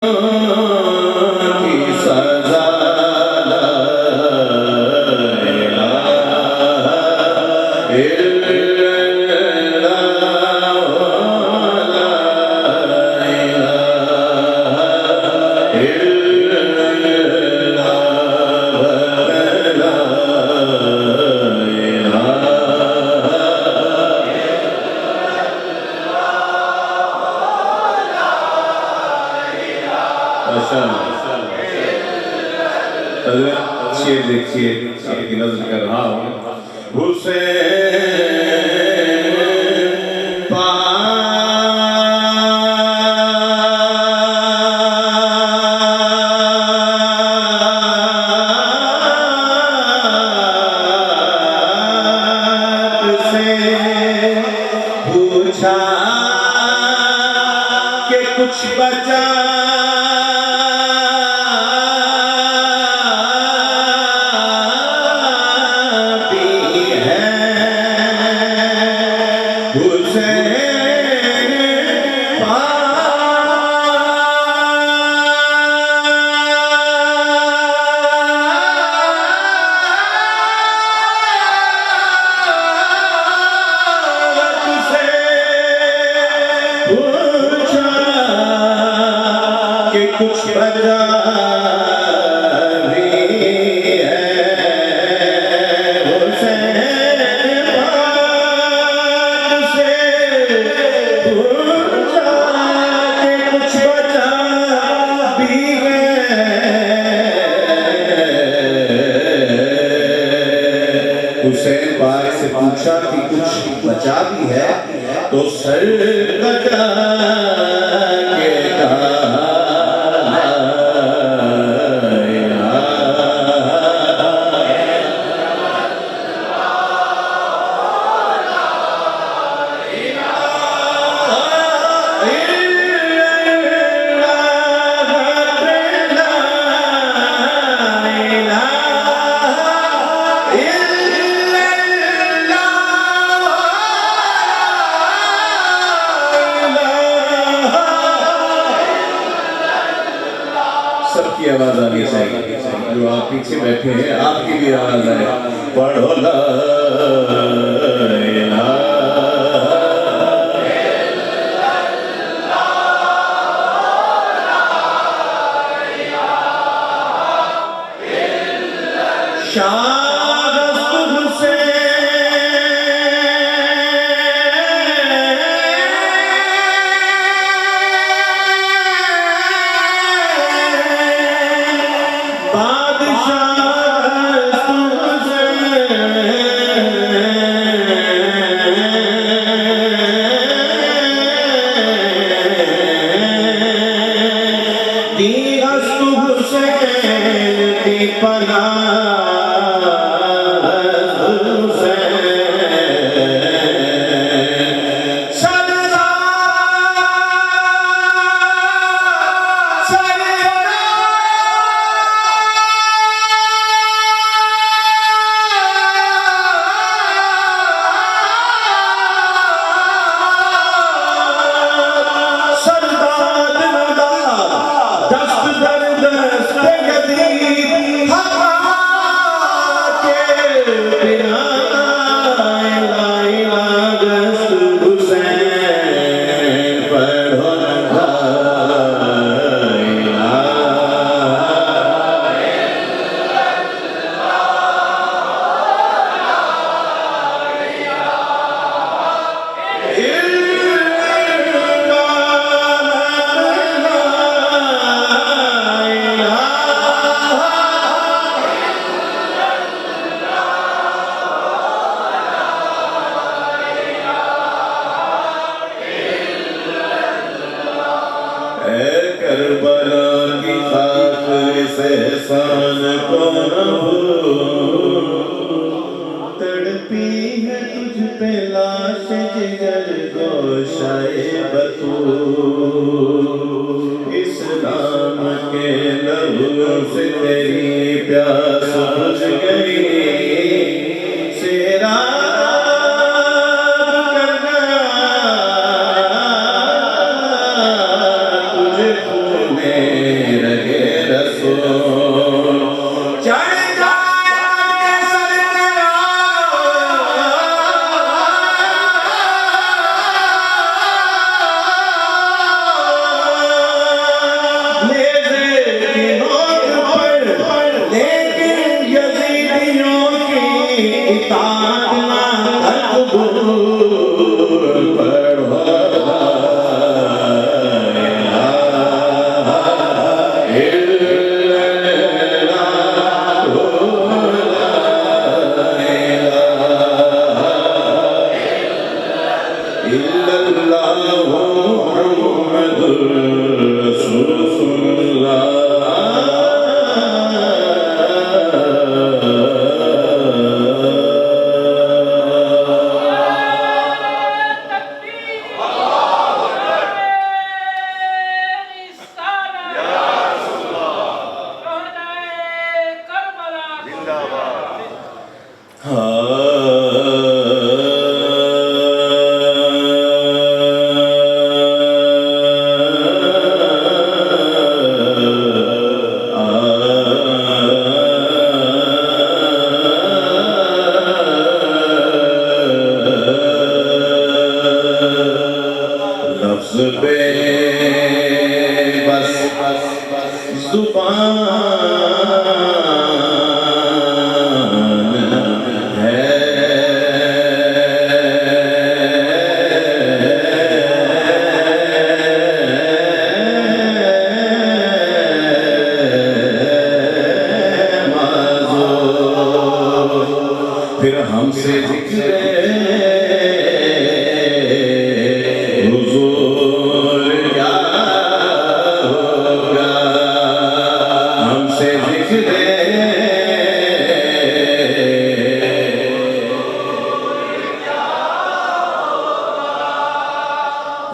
की सजा ला इलाहा इल्लल्लाह ला इलाहा इल्लल्लाह ला शेर देखिए, आपकी नज़र कर रहा हूँ। हुसैन पाक से पूछा कि कुछ बचा कुछ बचा भी है। हुसैन पाक से पूछा कि कुछ बचा भी है। हुसैन पाक से पूछा कि कुछ बचा भी है, तो सर कटा के कहा सबकी आवाज आनी चाहिए। जो आप पीछे बैठे हैं, आपकी भी आवाज आए। पढ़ो ला इलाहा शादस्त हुसैन पना करबला की खातिर से एहसान को न भूल, तड़पी है तुझ पे लाश जिगर गोशाए बतूल। इस्लाम के लहू से तेरी प्यास बुझ गई, सेरा जुबान है। फिर हमसे जिक्र हुजूर क्या होगा, हमसे जिक्र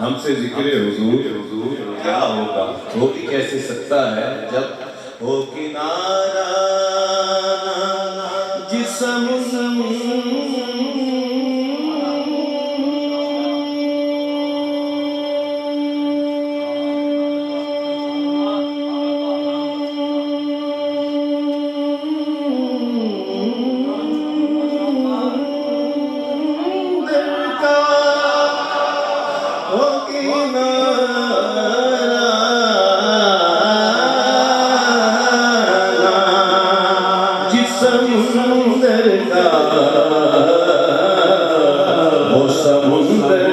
हमसे जिक्र हुजूर क्या होगा। हो भी कैसे सकता है जब हो किनारा जिस्म समुंदर का वो समुंदर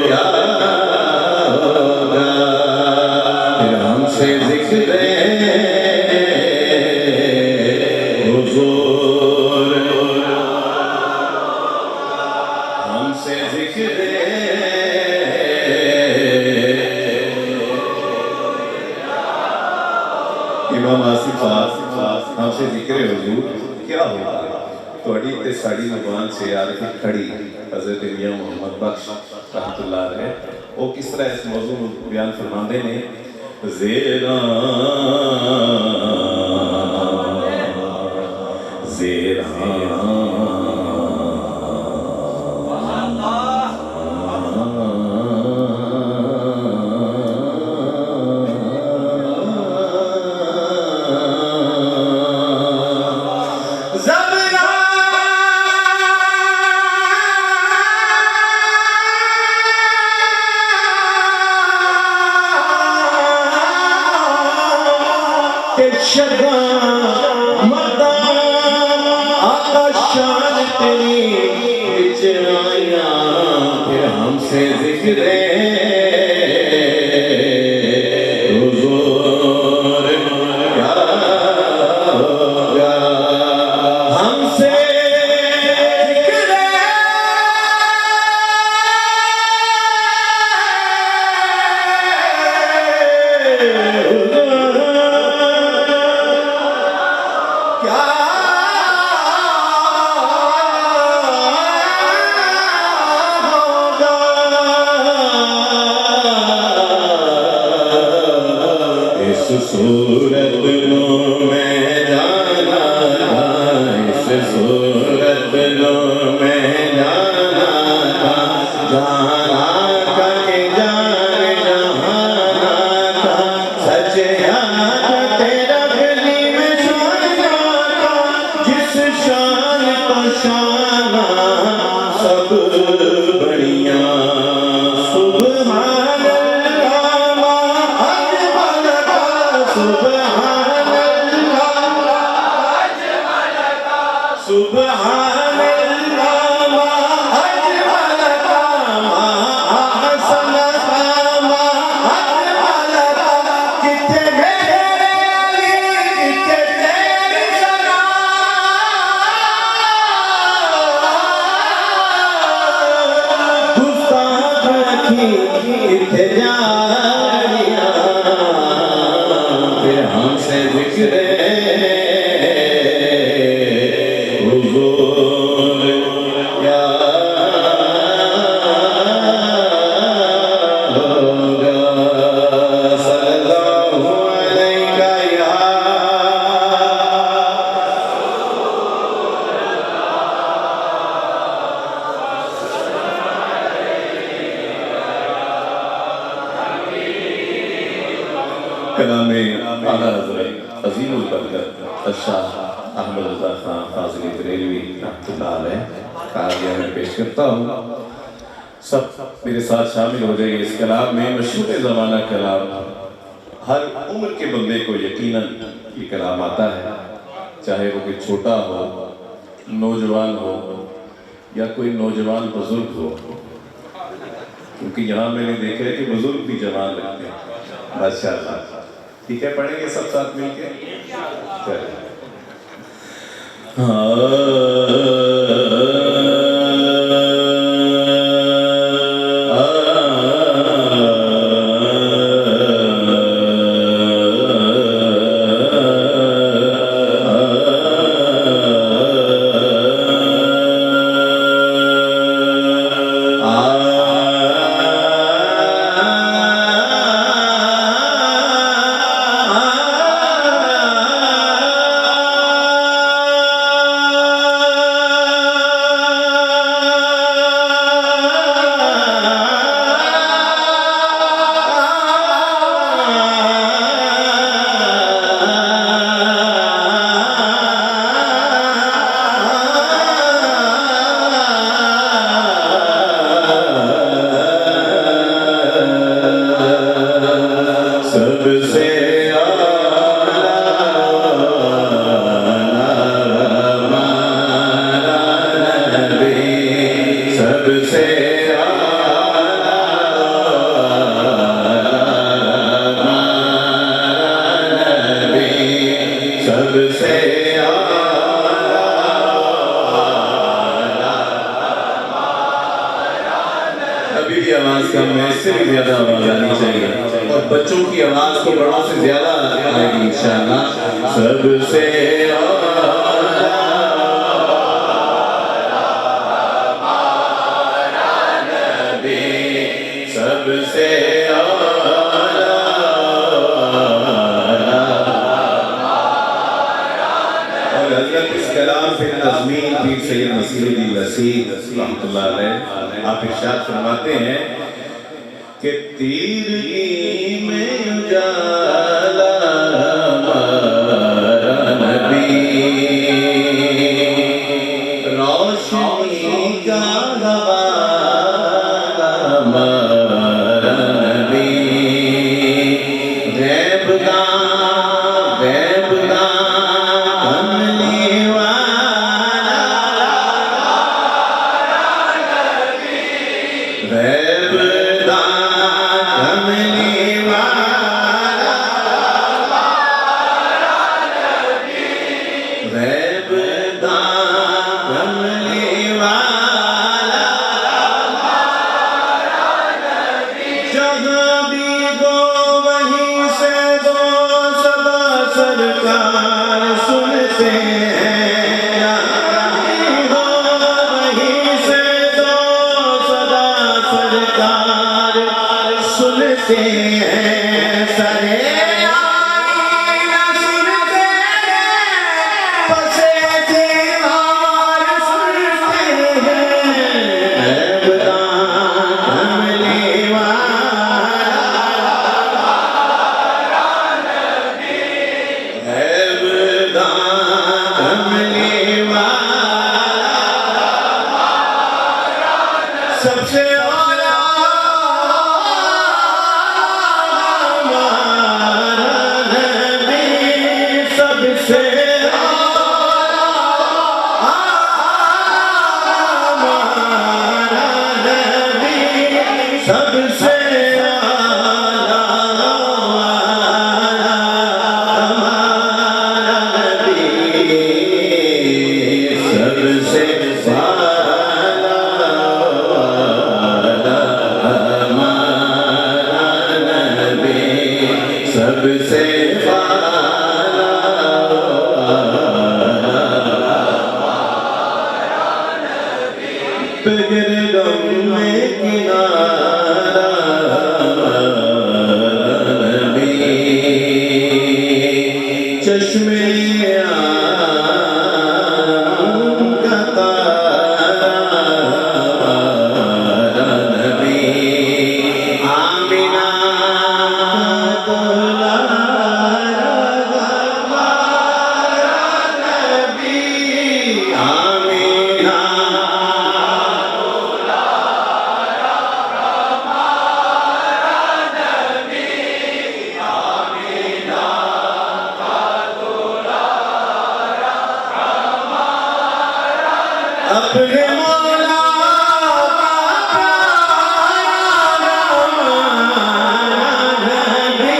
क्या होगा। फिर हमसे जिक्र हुजूर हमसे जिक्र इमाम आसिफ हमसे जिक्र हुजूर क्या होगा। थोड़ी ते साड़ी जुबान से यार की खड़ी हज़रत मियां मोहम्मद बख्श रहमतुल्लाह अलैह वो किस तरह इस मौजू को बयान फरमाते हैं। ज़ेरा ज़ेरा आकाशान तेरी बिचराया। फिर हमसे जिक्र हुजूर क्या होगा। हमसे जिक्र सूरत लो मैं जाना था, इस सूरत लो मैं जाना था, जाना था कि जाने जहाना था, सच याद तेरा गली में जाना था, जिस शान को शाना सब बढ़िया। सुभान सुभान अल्लाह मा अजमल का मा अहसन का मा अजमल का। किथे मेरे अली किथे तेरी सना, गुस्ताख रखी किथे जानिया। फिर हमसे जिक्र हुजूर क्या होगा। सल्लल्लाहु अलैका या कलामे आला हज़रत अज़ीमुल बरकत शाह अहमद रज़ा खान फाज़िली बरेलवी रहमतुल्लाह अलैह कारिया में पेश करता हूँ। सब मेरे साथ शामिल हो जाइए इस कलाम में। मशहूर ज़माना कलाम, हर उम्र के बंदे को यकीनन ये कलाम आता है, चाहे वो कोई छोटा हो, नौजवान हो या कोई नौजवान बुजुर्ग हो, क्योंकि यहाँ मैंने देखा है कि बुजुर्ग भी जवान लगते हैं माशाअल्लाह। ठीक है, पढ़ेंगे सब साथ मिलके। चलिए। अभी भी आवाज कम है, इससे भी ज्यादा आवाज आनी चाहिए और बच्चों की आवाज को बड़ों से ज्यादा आएगी इंशाअल्लाह। सबसे सबसे और हज़रत इस कलाम पे तज़मीन पीर सैयद नसीरुद्दीन रसीद रहमतुल्लाह अलैह आप इरशाद फरमाते हैं कि तीरगी में उजाला हमारा नबी, रोशनी का हवाला हमारा नबी, सुनते हैं सरे आईना सुनते हैं, पसे दीवार सुनते हैं, खुदा कमली वाला नबी है, खुदा कमली वाला सबसे अपने मौला का प्यारा नबी,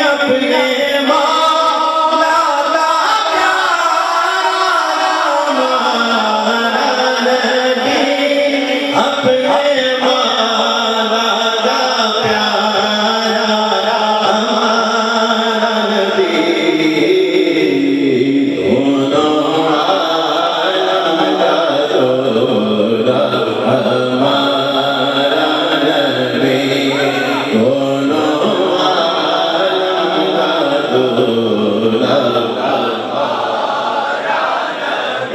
अपने मौला का प्यारा नबी, अपने मौला का प्यारा नबी,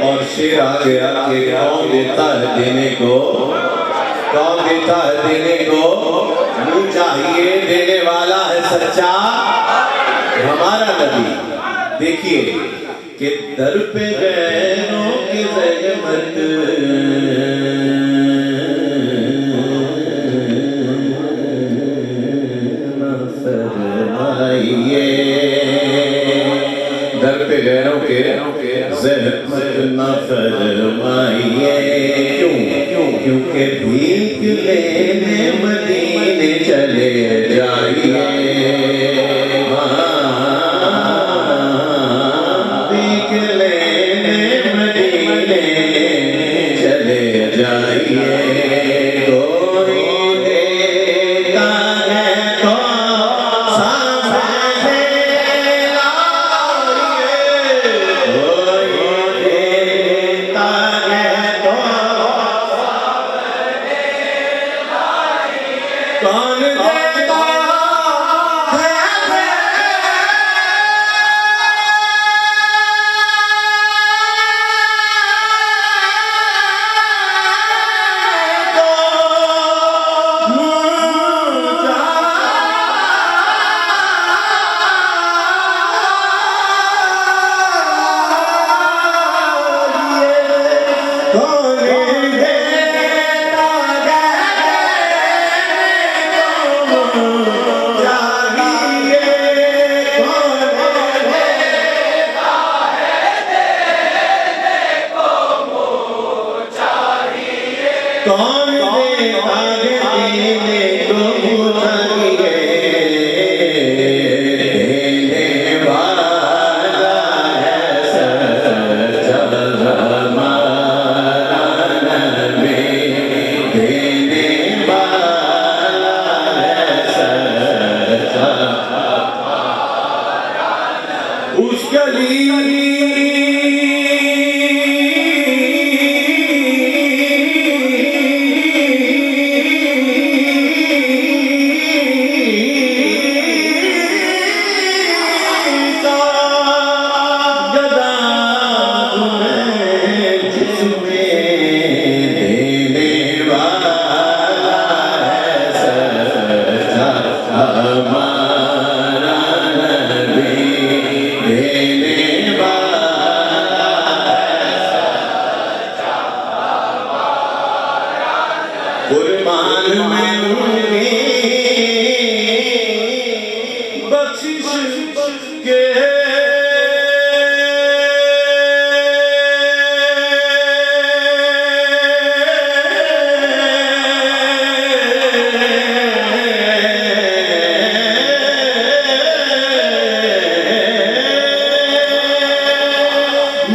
और शेर आ गया कि कौन देता है देने को, कौन देता है देने को, मुझे चाहिए देने वाला है सच्चा हमारा नबी। देखिए कि दर पे गैरों की ज़हमत न फरमाइए, दर पे गैरों के ज़हमत न फरमाइए। क्यों? क्योंकि भीख लेने मदीने चले जाइए, भीख लेने मदीने चले जाइए। कोई देता है तो सामने लाइए, कोई देता है तो कौन देता है कौन देता है देने को चाहिए, देने वाला है सच्चा हमारा नबी, देने वाला है सच्चा उसका कुर्बान में उनकी बख्शिश के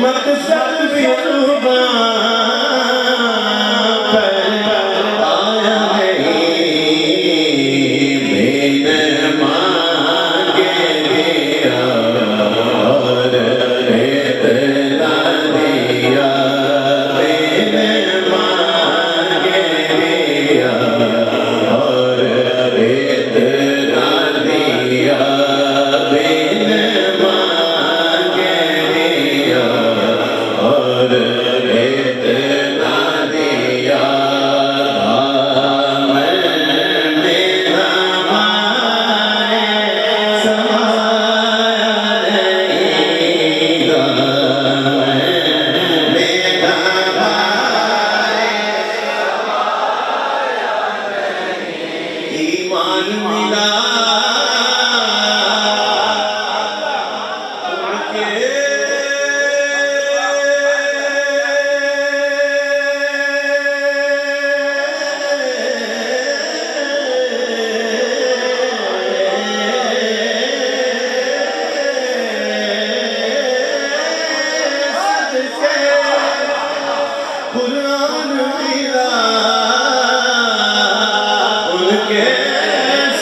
मकसद भी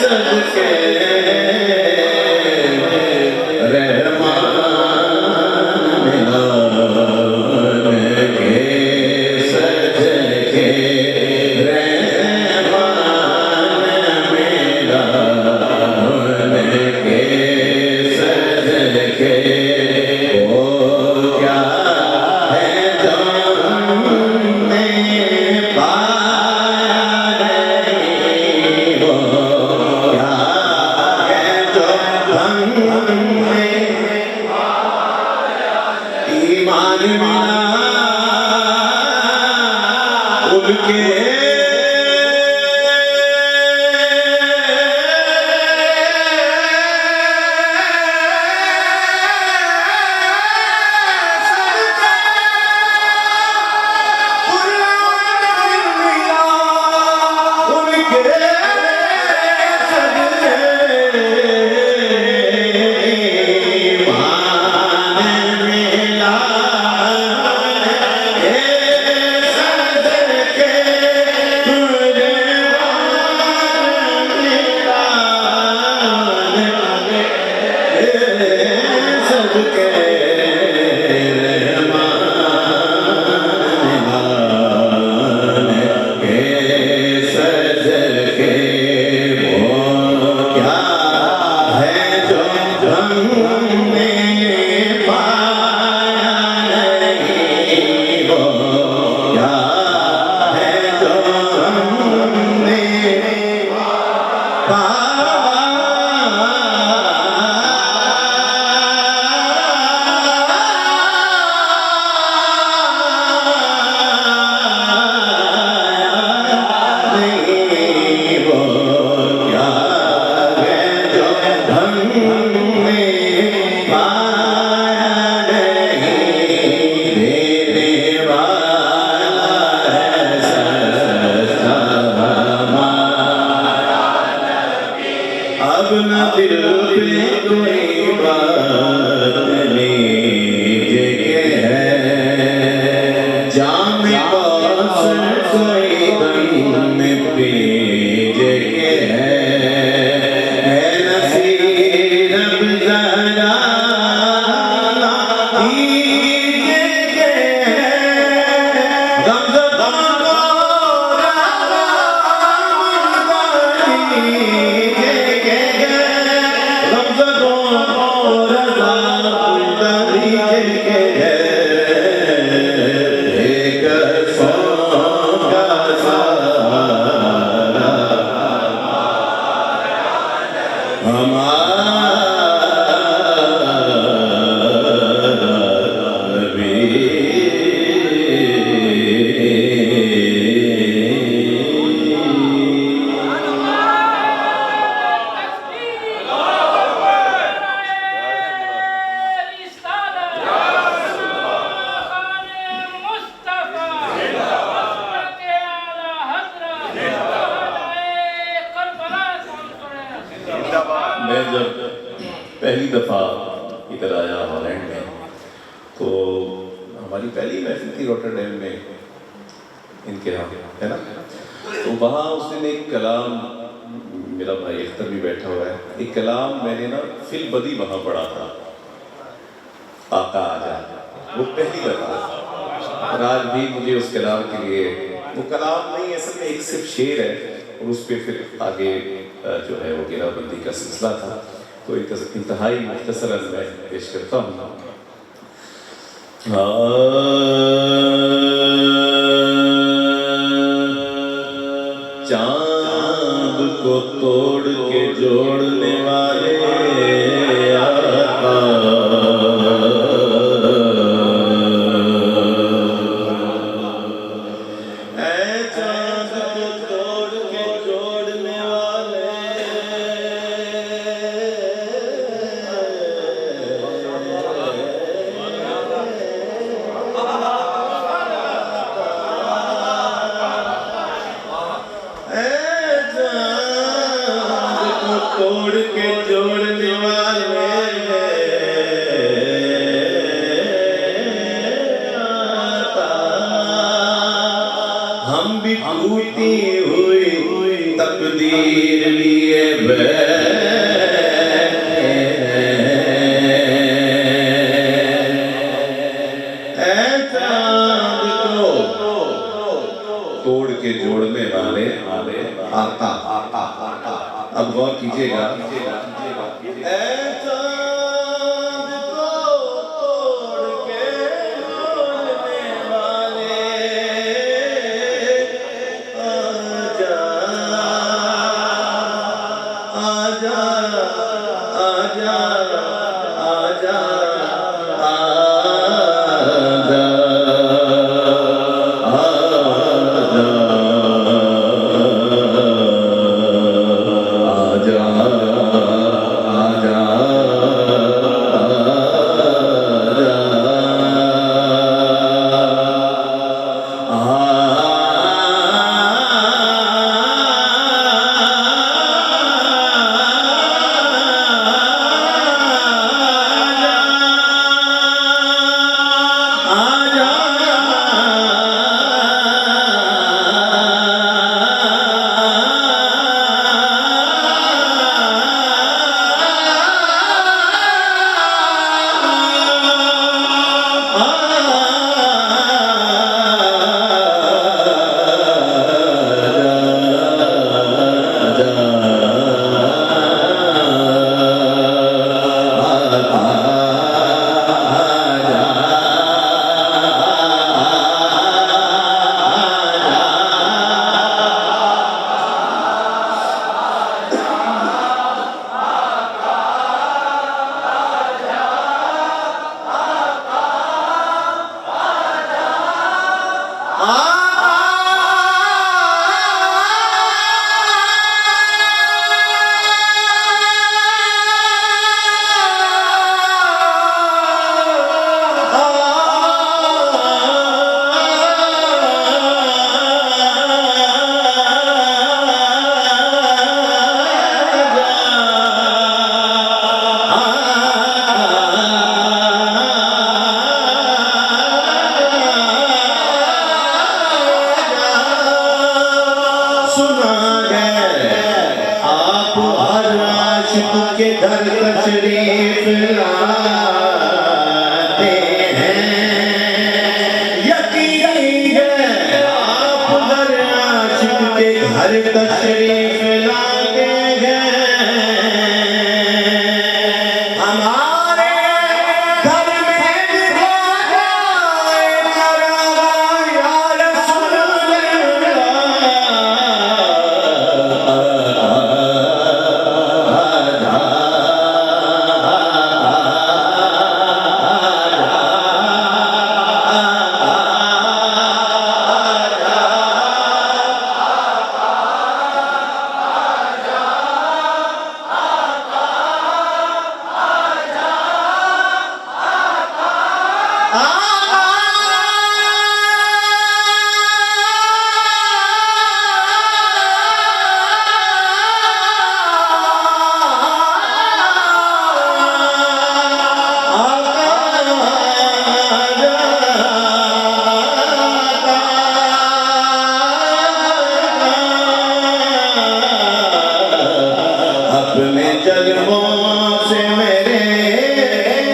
सदके रहमान के सदके रहमान मेरा के सदके वो क्या है जो हमने पाया नहीं, वो क्या है जो हमने ईमान मिला उनके अब न दिल पे कोई बात लीजिए है, जाम कौसर कोई दम पीजिए है नसीब ज़रा कीजिए मैं जब पहली दफ़ा इधर आया हॉलैंड में तो हमारी पहली महफिल थी रॉटरडैम में इनके यहाँ, है ना। तो वहाँ उस दिन एक कलाम, मेरा भाई अख्तर भी बैठा हुआ है, एक कलाम मैंने ना फिल बदी वहाँ पढ़ा था, आका आजा, वो पहली दफ़ा। और आज भी मुझे उस कलाम के लिए, वो कलाम नहीं असल में एक सिर्फ शेर है और उस पर फिर आगे जो है वो घेराबंदी का सिलसिला था। तो एक इंतहाई मुख्तसरन मैं पेश करता हूँ। चांद को तोड़ के जोड़ने वाले आका, चांद को तोड़ के जोड़ने वाले तोड़ के जोड़ने वाले हम भी टूटी हुई तकदीर पीर लिए तोड़ के जोड़ने वाले आका। अब गौर कीजिएगा, के घर तशरीफ लाते हैं। यकीन है आप घर आशिक के घर तशरीफ लाते हैं। हमारे घर में अपने जन्मों से मेरे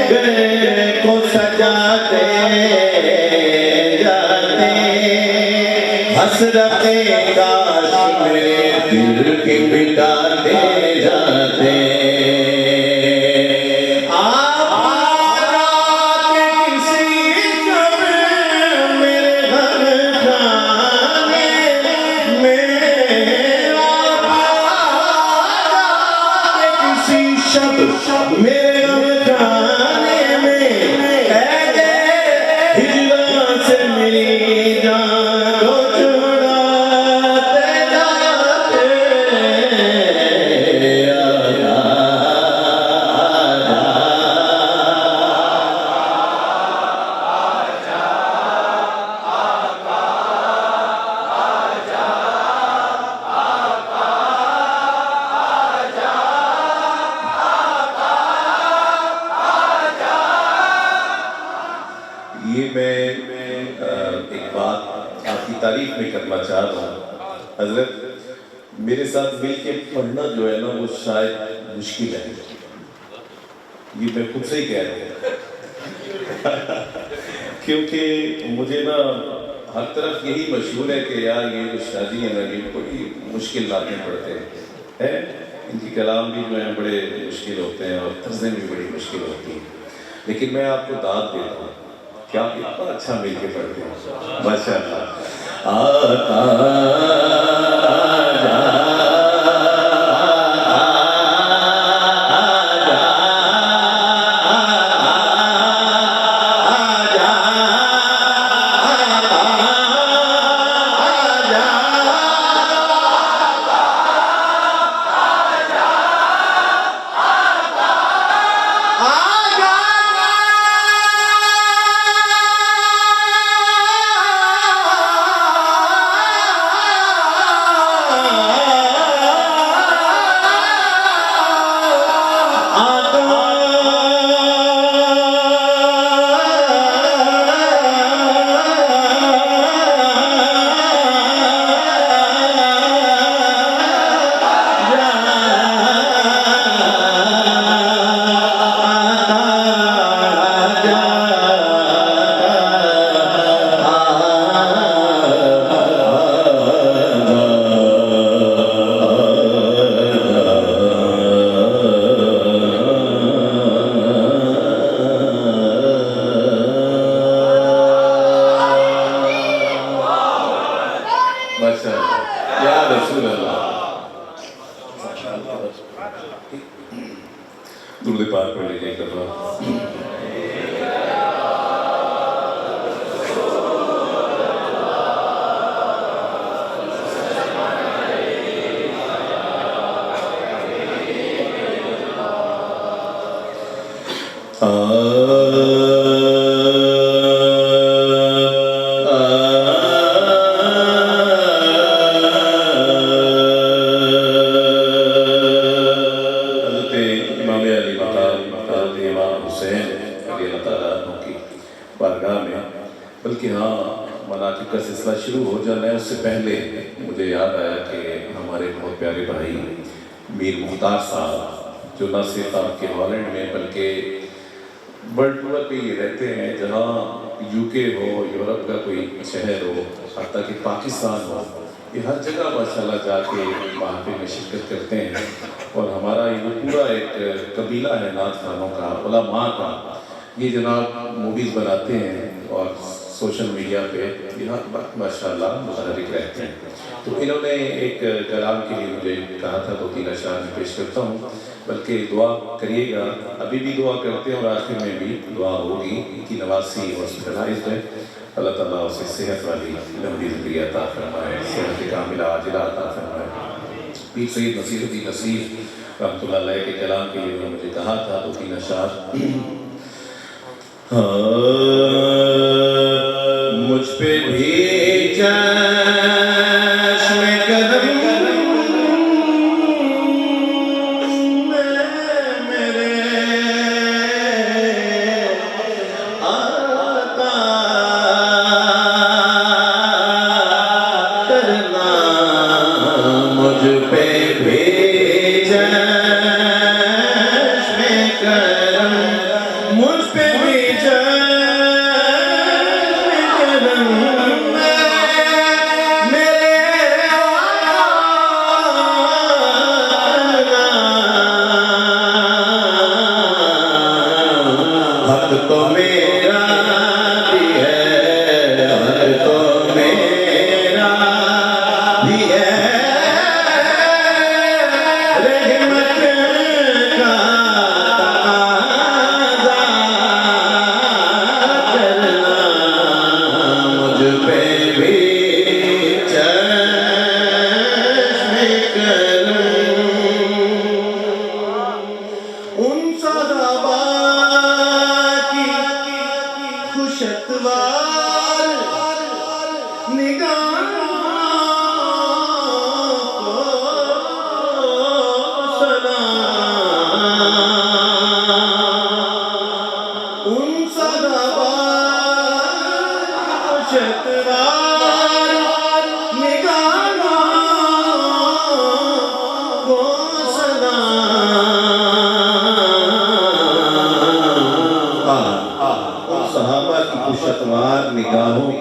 घर को सजाते जाते, हसरते काश मेरे दिल की मिटाते जाते। मेरे गाने में हिजरा से मेरी जान को छुड़ाते जाते। ये मैं एक बात आपकी तारीफ में करना चाह रहा हूँ। हजरत मेरे साथ मिल के पढ़ना जो है ना वो शायद मुश्किल है, ये मैं खुद से ही कह रहा हूँ क्योंकि मुझे ना हर तरफ यही मशहूर है कि यार ये जो शादी है ना ये बड़ी मुश्किल बातें पढ़ते हैं, इनकी कलाम भी जो है बड़े मुश्किल होते हैं और तर्जें भी बड़ी मुश्किल होती हैं, लेकिन मैं आपको दाद देता हूँ कि आप इतना अच्छा मिल के पढ़ते हैं माशाअल्लाह। दुरूद पाक पढ़ लीजिए एक दफा। बल्कि हाँ मनाक़िब का सिलसिला शुरू हो जाना है उससे पहले मुझे याद आया कि हमारे बहुत प्यारे भाई मीर मुख्तार साहब जो न सिर्फ आपके हॉलैंड में बल्कि वर्ल्ड टूर पे ये रहते हैं, जहाँ यूके हो, यूरोप का कोई शहर हो, हत्ता कि पाकिस्तान हो, ये हर जगह माशाल्लाह जाके महफिल में शिरकत करते हैं। और हमारा ये पूरा एक कबीला है नात खानों का, उलमा का, ये जनाब मूवीज़ बनाते हैं और सोशल मीडिया पे यहाँ माशाल्लाह मुतहर्रिक रहते हैं। तो इन्होंने एक कलाम के लिए मुझे कहा था, 2-3 अशआर में पेश करता हूँ, बल्कि दुआ करिएगा, अभी भी दुआ करते हैं और आखिर में भी दुआ होगी। इनकी नवासी हॉस्पिटलाइज्ड है, अल्लाह ताला उसे सेहत वाली लंबी ज़िंदगी अता फरमाए, सेहत कामिला आजिला अता फरमाए। पीर सैयद नसीरुद्दीन नसीर रहमतुल्लाह अलैह के कलाम के लिए उन्होंने मुझे कहा था 2-3 अशआर। मुझ पे भी चश्मे कदम मेरे आता करना, मुझ पे भी चश्मे कदम, मुझ पे भी चश्मे कदम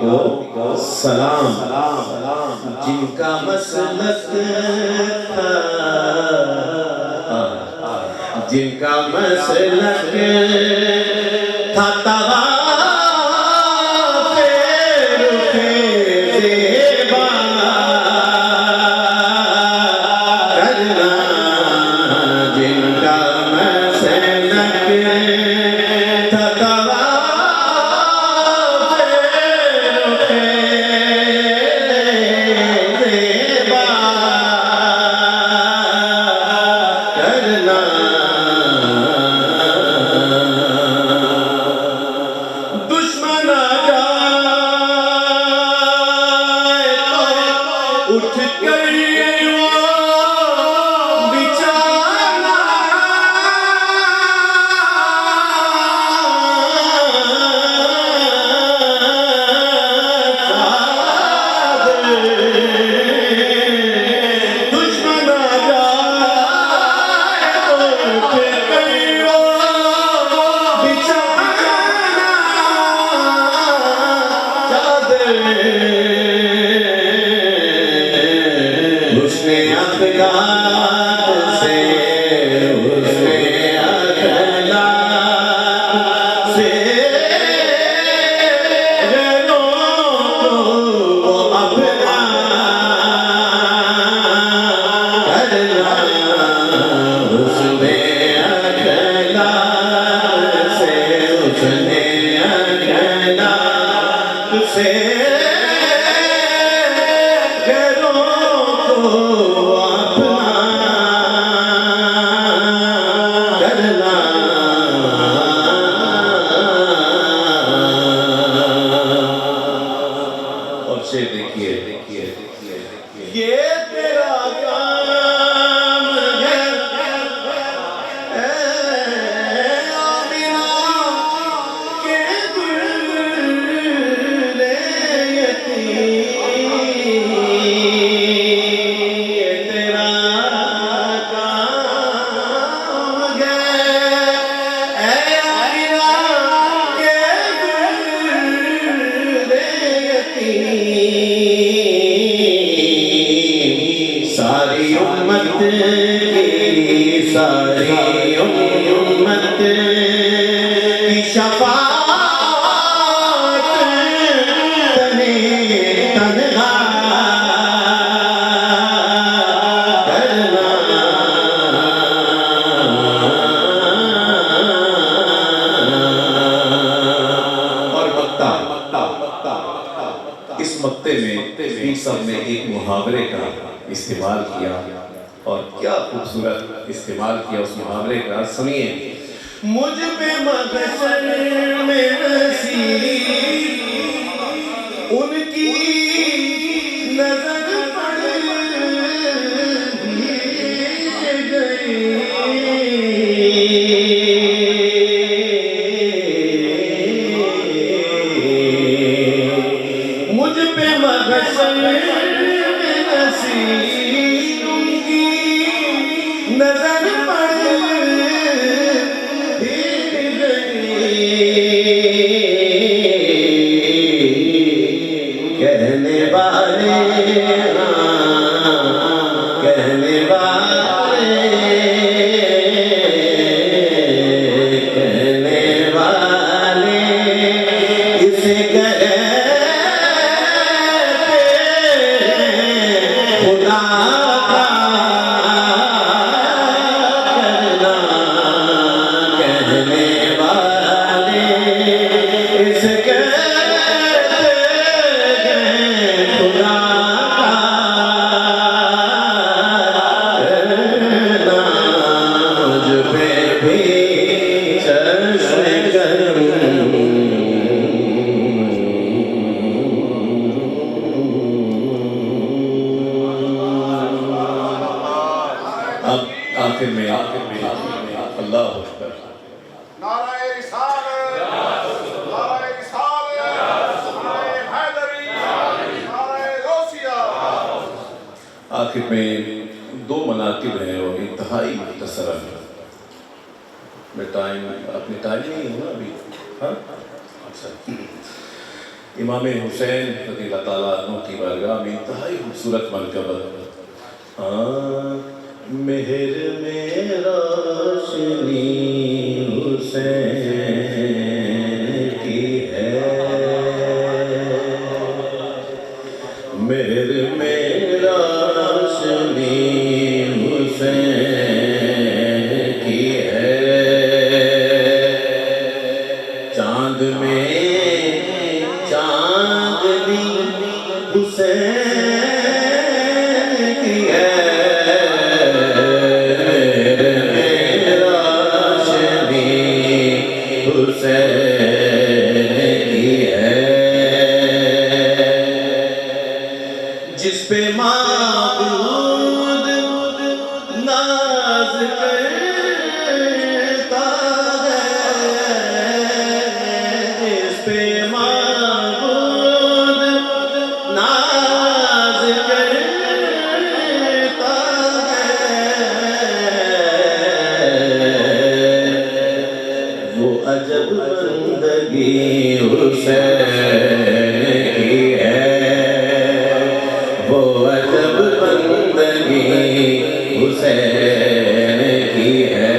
को सलाम, जिनका मसलक था, जिनका मसलक था तवाफ़े रुख़े ज़ेबा करना, जिनका मसलक था तवाफ़े रुख़े ज़ेबा करना। दुश्मन आ जाए तो उठ कर बिचाना, दुश्मन आ जाए तो उठ कर बिचाना चादर। उसने अखलाक से, उसने अखलाक से गैरों को वो अपना करना। उसने अखलाक से, उसने अखलाक से गैरों को अपना करना। और शेर देखिए, ये तेरा काम है ऐ आमिना के दुल्हे यतीम, ये तेरा काम है ऐ आमिना के दुल्हे यतीम। सारी उम्मत की, सारी उम्मत की शफाअत तने तन्हा करना। और मक्ता, इस मक्ते में पीर साहब ने एक मुहावरे का इस्तेमाल किया, और क्या खूबसूरत इस्तेमाल किया उस मुहावरे का। सुनिए। मुझ पे महशर में नसीब उनकी नजर पड़ गई, मुझ पे महशर में नसीब उनकी नजर पड़ कहने वाले, कहने वाले, कहने वाले इसे कहते खुदा का करना। कहने वाले इसे कहते खुदा का करना। मुझ पे भी चश्म करम अब आखिर में अल्लाह अकबर। नाराए रिसालत, नाराए रिसालत, नाराए हैदरी, नाराए गौसिया। आखिर में दो मनाकिब हैं और इंतहाई मुख्तसर हैं। मैं टाइम अपने टाइम नहीं हूँ ना अभी। हाँ अच्छा। इमाम हुसैन रज़ी अल्लाह ताला अन्हु की बारगाह में इंतहाई खूबसूरत मरकबत। मेहर में रोशनी हुसैन की है, मेहर में रोशनी हुसैन की है, चांद में चांदनी हुसैन की है, रोशनी हुसैन की है, जिस पे माबूद नाज करता है, जिस पे माबूद नाज करता है, वो अजब बंदगी हुसैन की है, वो अजब बंदगी हुसैन की है।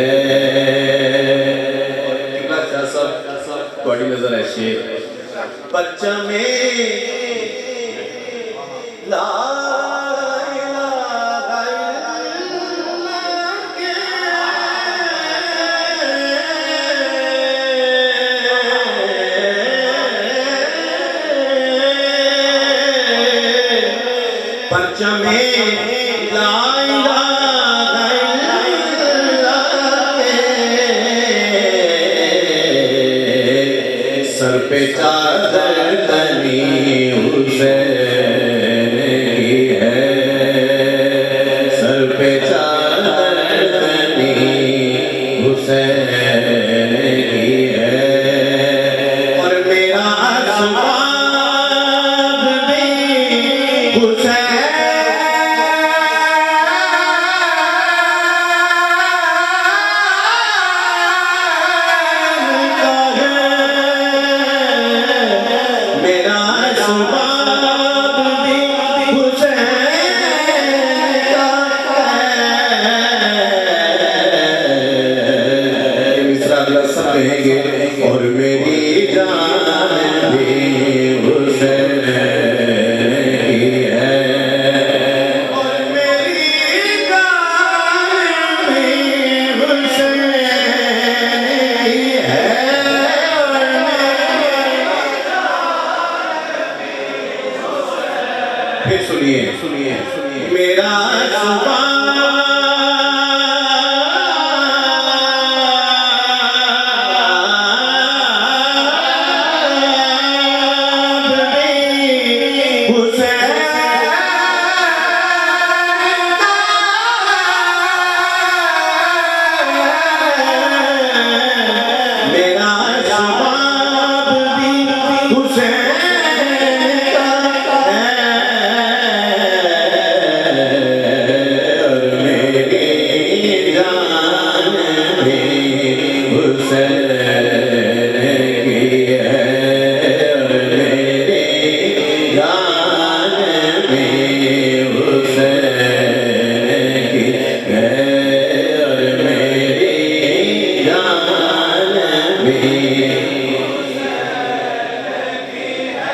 किबला शाह साहब थोड़ी नजर है शेर परचमे ला इलाहा इल्लल्लाह के परचमे ला इलाहा इल्लल्लाह के सर पे चादर तनी हुसैन की है, सर पे चादर तनी हुसैन की है, और मेरा असबाब भी हुसैन का है, मेरा असबाब भी हुसैन का है। ये मिसरा अगला सब कहेंगे, और मेरी जान भी हुसैन की है, और मेरी जान भी हुसैन की है, फिर सुनिए सुनिए सुनिए, मेरा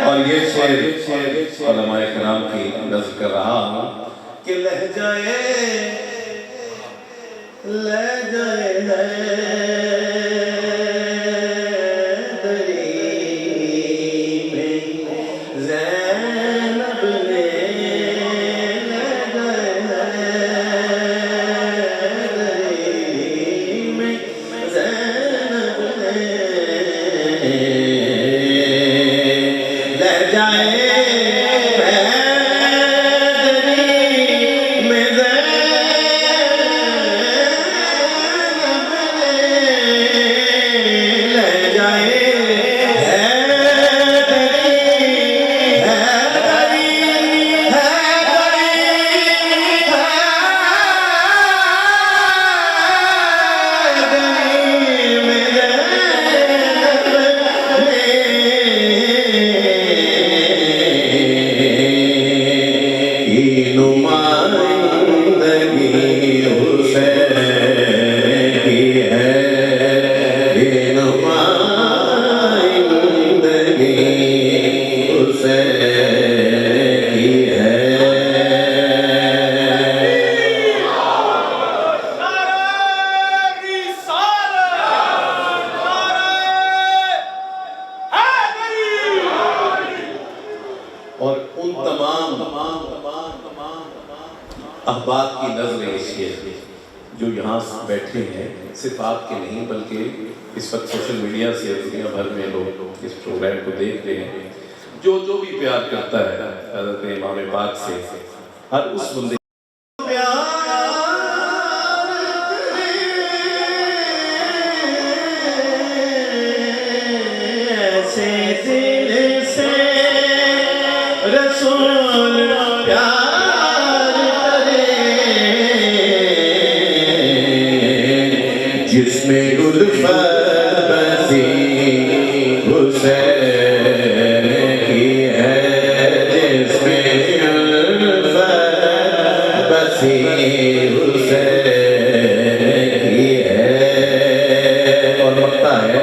और ये शेर उलमाए किराम की नज़्म कर रहा हूँ कि लहजाए ज़ैनब ने अहबाब की नज़र इश्क़ जो यहाँ बैठे हैं, सिर्फ आपके नहीं बल्कि इस वक्त सोशल मीडिया से दुनिया भर में लोग इस प्रोग्राम को देख रहे हैं। जो जो भी प्यार करता है हज़रत इमाम पाक से, हर उस बंदे जिसमें उल्फत बसी हुसैन की है, जिसमें उल्फत बसी हुसैन की है। और लगता है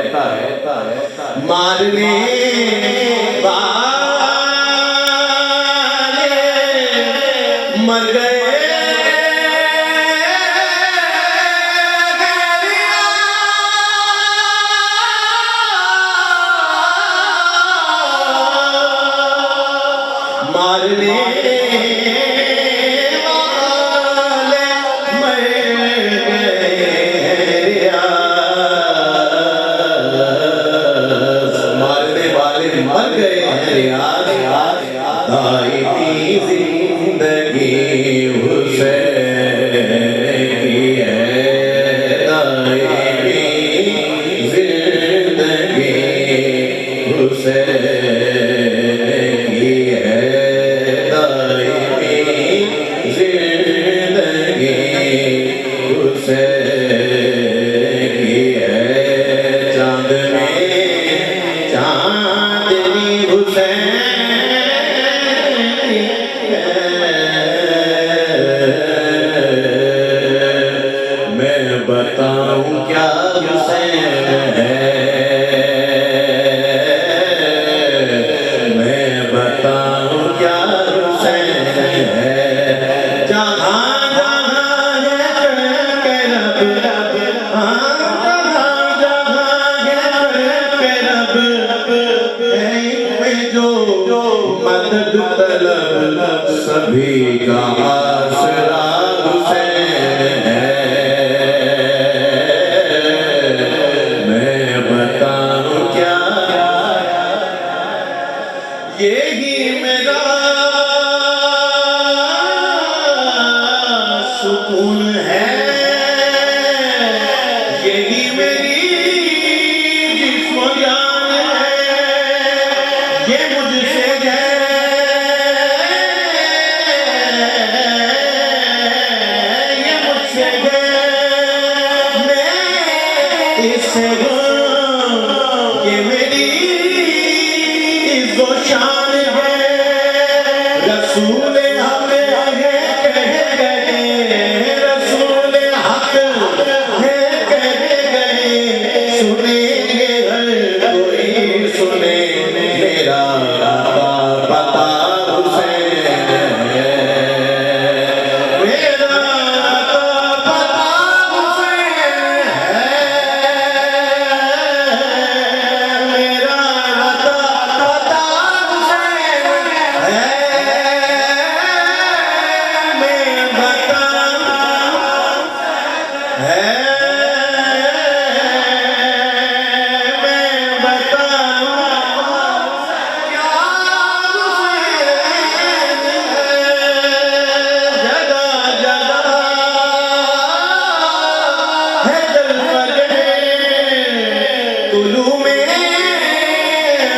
मारने वाले मर गए, मारने वाले मर गए, मारने वाले मर गए दायमी जिंदगी हुसैन की है, दायमी जिंदगी हुसैन की है, दायमी जिंदगी हुसैन की है। चांद में चांदनी हुसैन मैं बताऊं क्या हुसैन है, मैं बताऊं क्या हुसैन है। जहाँ जहाँ के रब, में जो मदद तलब सभी का आसरा हुसैन है। मैं बताऊं क्या यही मेरा सुकून है, यही मेरी जिस्म जान है, ये मुझसे ये मुझसे मैं इससे ये मेरी इज़्ज़ो शान है। रसूल हक है कह गए, रसूल हक है कह गए, सुनेंगे हर कोई सुने मेरा पता हुसैन है, मेरा पता हुसैन है, मेरा पता हुसैन है। मैं बताऊं है, मैं बताऊं क्या हुसैन है। जगह जगह है जलवे कुलू में,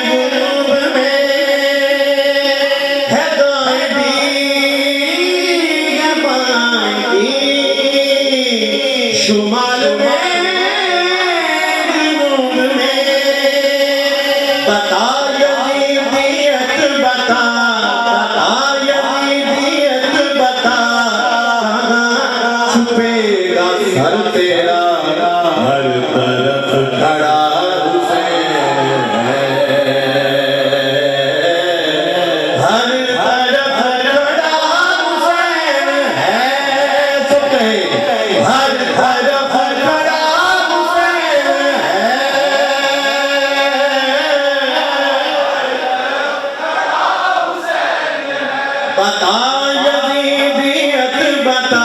गुरूब में है गायबी बाई, शुमाल में जुनूब में। बता यजीदियत बता, बता यजीदियत बता, कहाँ छुपेगा सर तेरा, हर तरफ खड़ा हुसैन है, हर तरफ खड़ा हुसैन है। तो कहे हर तरफ खड़ा हुसैन है, बता यजीदियत बता,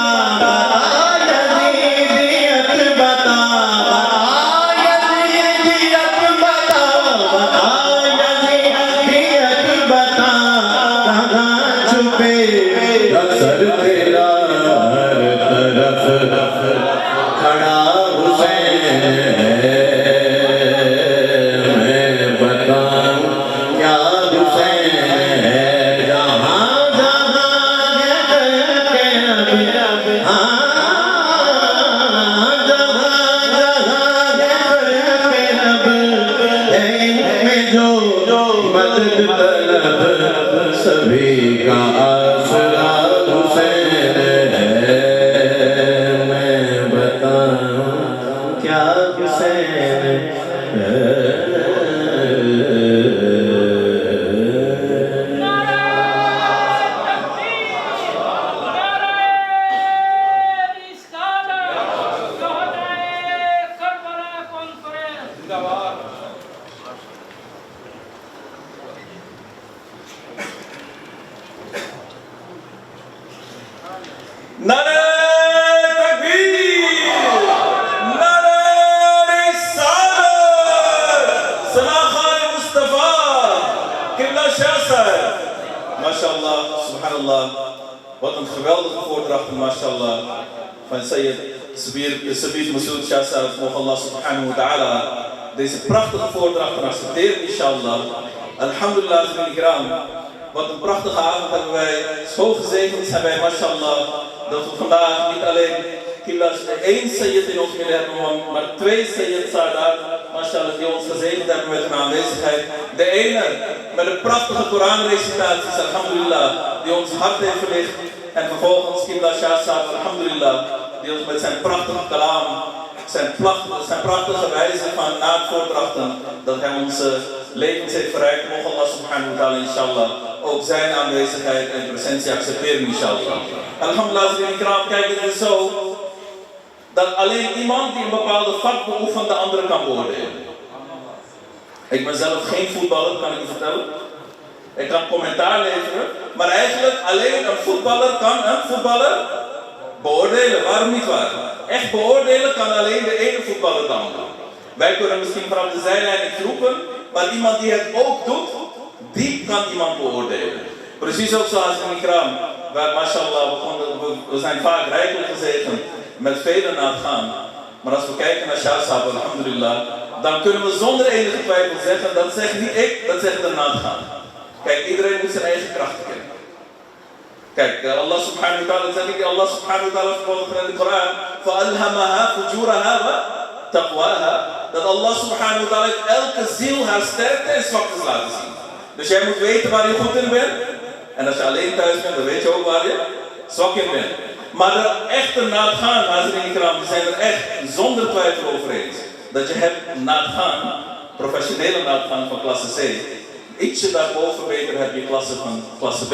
क्या हुसैन नारे तकबीर, नारे रिसालत, सलाख़ाए Mustafa, Qibla Shah Sahib. MashaAllah, subhanallah. Wat een geweldige voordracht, mashallah, van Sayyid Sabir Masood Shah Sahib. Mogen Allah subhanahu wa ta'ala deze prachtige voordracht accepteren, inshallah. Alhamdulillah, ikram. Wat een prachtige avond hebben wij. Zo gezegend zijn wij, mashallah, dat we vandaag niet alleen één Sayyid in ons midden hebben, maar twee Sayyid Sadat, mashallah, die ons gezegend hebben met hun aanwezigheid. De ene met een prachtige Koranrecitaties, alhamdulillah, die ons hart heeft verlicht. En vervolgens Qibla Shah Sahib, alhamdulillah, die ons met zijn prachtige kalam, zijn prachtige wijze van naadvoordrachten, dat hij onze levens heeft verrijkt. Mogen Allah subhanahu wa ta'ala, inshallah, ook zijn aanwezigheid en presentie accepteren, inshallah. Alhamdulillah, kijk, het is zo dat alleen iemand die een bepaalde vak beoefent de andere kan beoordelen. Ik ben zelf geen voetballer, kan ik u vertellen. Ik kan commentaar leveren, maar eigenlijk alleen een voetballer kan een voetballer beoordelen. Waarom niet waar? Echt beoordelen kan alleen de ene voetballer dan doen. Wij kunnen misschien vanaf de zijlijn niet roepen, maar iemand die het ook doet, die kan iemand beoordelen. Precies ook zoals in Ikram, waar mashallah, we zijn vaak rijkelijk gezegend met velen aan het gaan. Maar als we kijken naar Shah Sahib, alhamdulillah, dan kunnen we zonder enige twijfel zeggen, dat zegt niet ik, dat zegt de naadgaan. Kijk, iedereen moet zijn eigen krachten kennen. Kijk, Allah subhanahu wa ta'ala zegt, Allah subhanahu wa ta'ala verkondigt in de Koran, فَأَلْهَمَهَا فُجُورَهَا وَتَقْوَاهَا, dat Allah subhanahu wa ta'ala elke ziel haar sterkte en zwaktes laten zien. Dus jij moet weten waar je goed in bent. En als je alleen thuis bent, dan weet je ook waar je zwak in bent. Maar de echte naadgaan, die zijn er echt zonder twijfel over eens. Dat je hebt naadgaan, professionele naadgaan van klasse C. Ietsje daarboven beter heb je klasse van klasse B.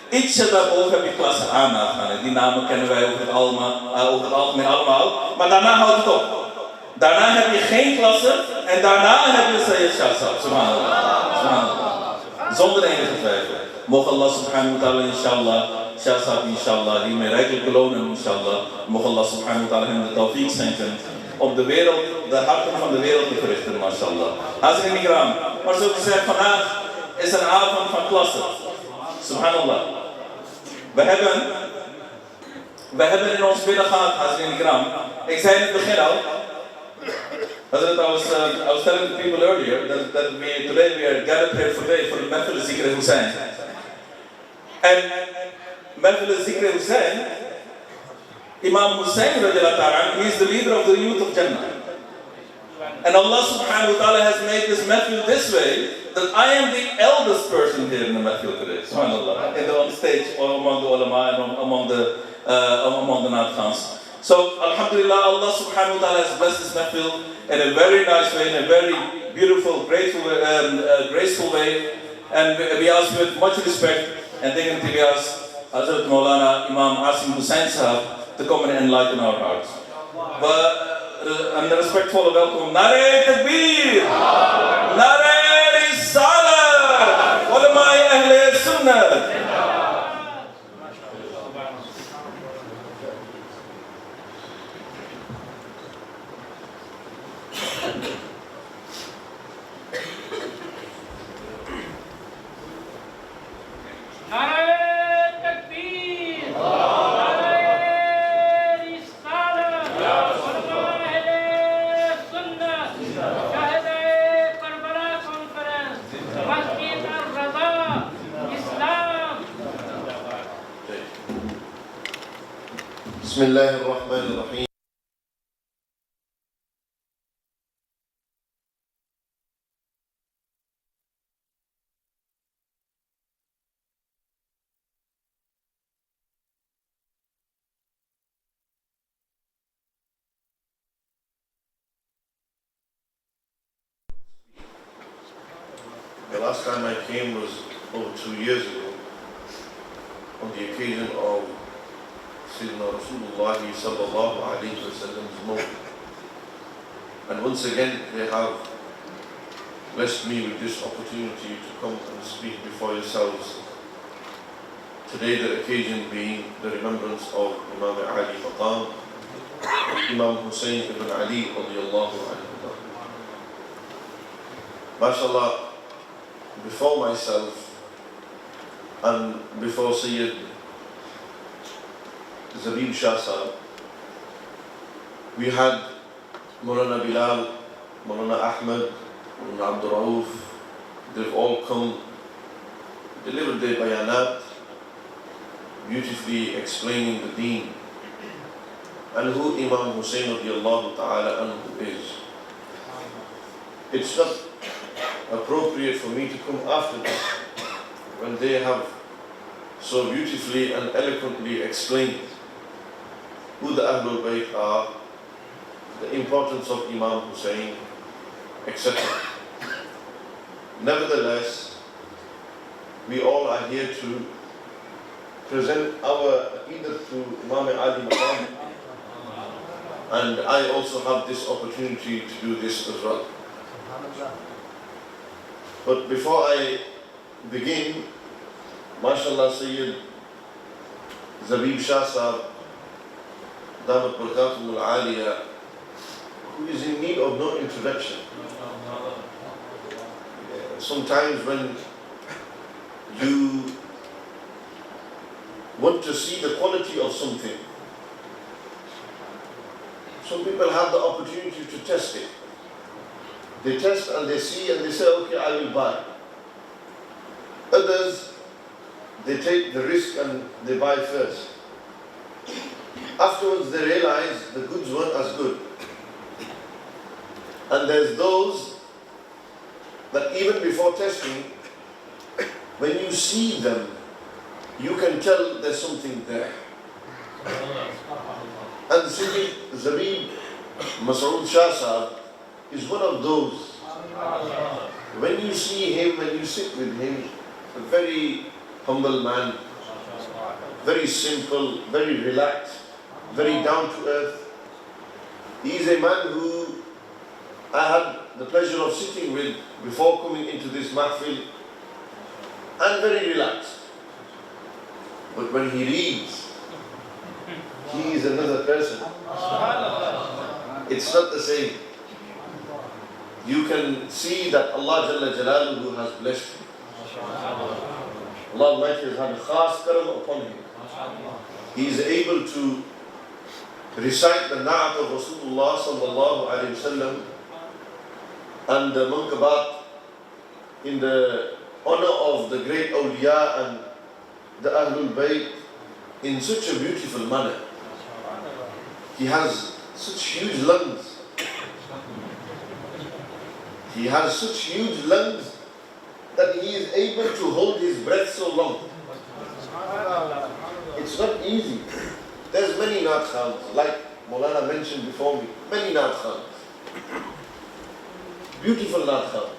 Ietsje daarboven heb je klasse A naadgaan. En die namen kennen wij over het algemeen allemaal. Maar daarna houdt het op. Daarna heb je geen klasse en daarna heb je Sayyid Shah Sahib. Subhanallah. Zonder enige twijfel. Mogen Allah subhanahu wa ta'ala inshallah, Shah Sahib inshallah, hiermee rijkelijk belonen inshallah. Mogen Allah subhanahu wa ta'ala hem de tawfiq schenken om de wereld, de harten van de wereld te verrichten, mashallah. Hazrin ikram. Maar zoals gezegd, vandaag is een avond van klasse. Subhanallah. We hebben in ons midden gehad, Hazrin ikram. Ik zei in het begin al, I was telling the people earlier that today we are gathered here today for the Mahfil Zikr Hussain. And Mahfil Zikr Hussain, Imam Hussain, he is the leader of the youth of Jannah. And Allah subhanahu wa ta'ala has made this Mahfil this way, that I am the eldest person here in the Mahfil today, subhanallah, on the stage, or among the ulama and among the nadkhans. So, alhamdulillah, Allah subhanahu wa ta'ala has blessed this Mahfil in a very nice way, in a very beautiful, graceful way. And we ask with much respect and dignity, we ask Hazrat Maulana Imam Asim Hussain Sahib to come and enlighten our hearts. Een respectvolle welkom. Nare Takbir! Nare Risalah! Ulamai Ahle Sunnah! بسم الله الرحمن الرحيم. last time I came was over 2 years ago on the occasion of Sayyidina Rasulullah sallallahu alayhi wa sallam's mawlid. And once again they have blessed me with this opportunity to come and speak before yourselves. Today the occasion being the remembrance of Imam Ali Maqam, Imam Hussein ibn Ali radiyallahu anhu. MashaAllah, before myself and before Sayyid Zabib Shah Sahib, we had Maulana Bilal, Maulana Ahmed, Maulana Abdul Rauf. They've all come, delivered their bayanat, beautifully explaining the deen and who Imam Hussein radiallahu ta'ala anhu is. It's not appropriate for me to come after this when they have so beautifully and eloquently explained who the Ahlul Bayt are, the importance of Imam Hussein, etc. Nevertheless, we all are here to present our aqidah to Imam Ali Maqam, and I also have this opportunity to do this as well. But before I begin, MashaAllah, Sayyid Zabib Shah Sahib, Damat Barakatum al-Aliyah, who is in need of no introduction. Sometimes when you want to see the quality of something, some people have the opportunity to test it. They test and they see and they say, okay, I will buy. Others, they take the risk and they buy first. Afterwards they realize the goods weren't as good. And there's those that even before testing, when you see them, you can tell there's something there. And Sayyid Zabib Masood Shah Sahib is one of those. When you see him, when you sit with him, a very humble man, very simple, very relaxed, very down to earth. He is a man who I had the pleasure of sitting with before coming into this mahfil, and very relaxed. But when he reads, he is another person. It's not the same. You can see that Allah Jalla Jalaluhu has blessed him. Allah Almighty has had a khas karam upon him. He is able to recite the na'at of Rasulullah sallallahu alayhi wasallam and the mankabat in the honor of the great awliya and the Ahlul Bayt in such a beautiful manner. He has such huge lungs. He has such huge lungs that he is able to hold his breath so long. It's not easy. There's many Naat Khans, like Maulana mentioned before me, many Naat Khans. Beautiful Naat Khans.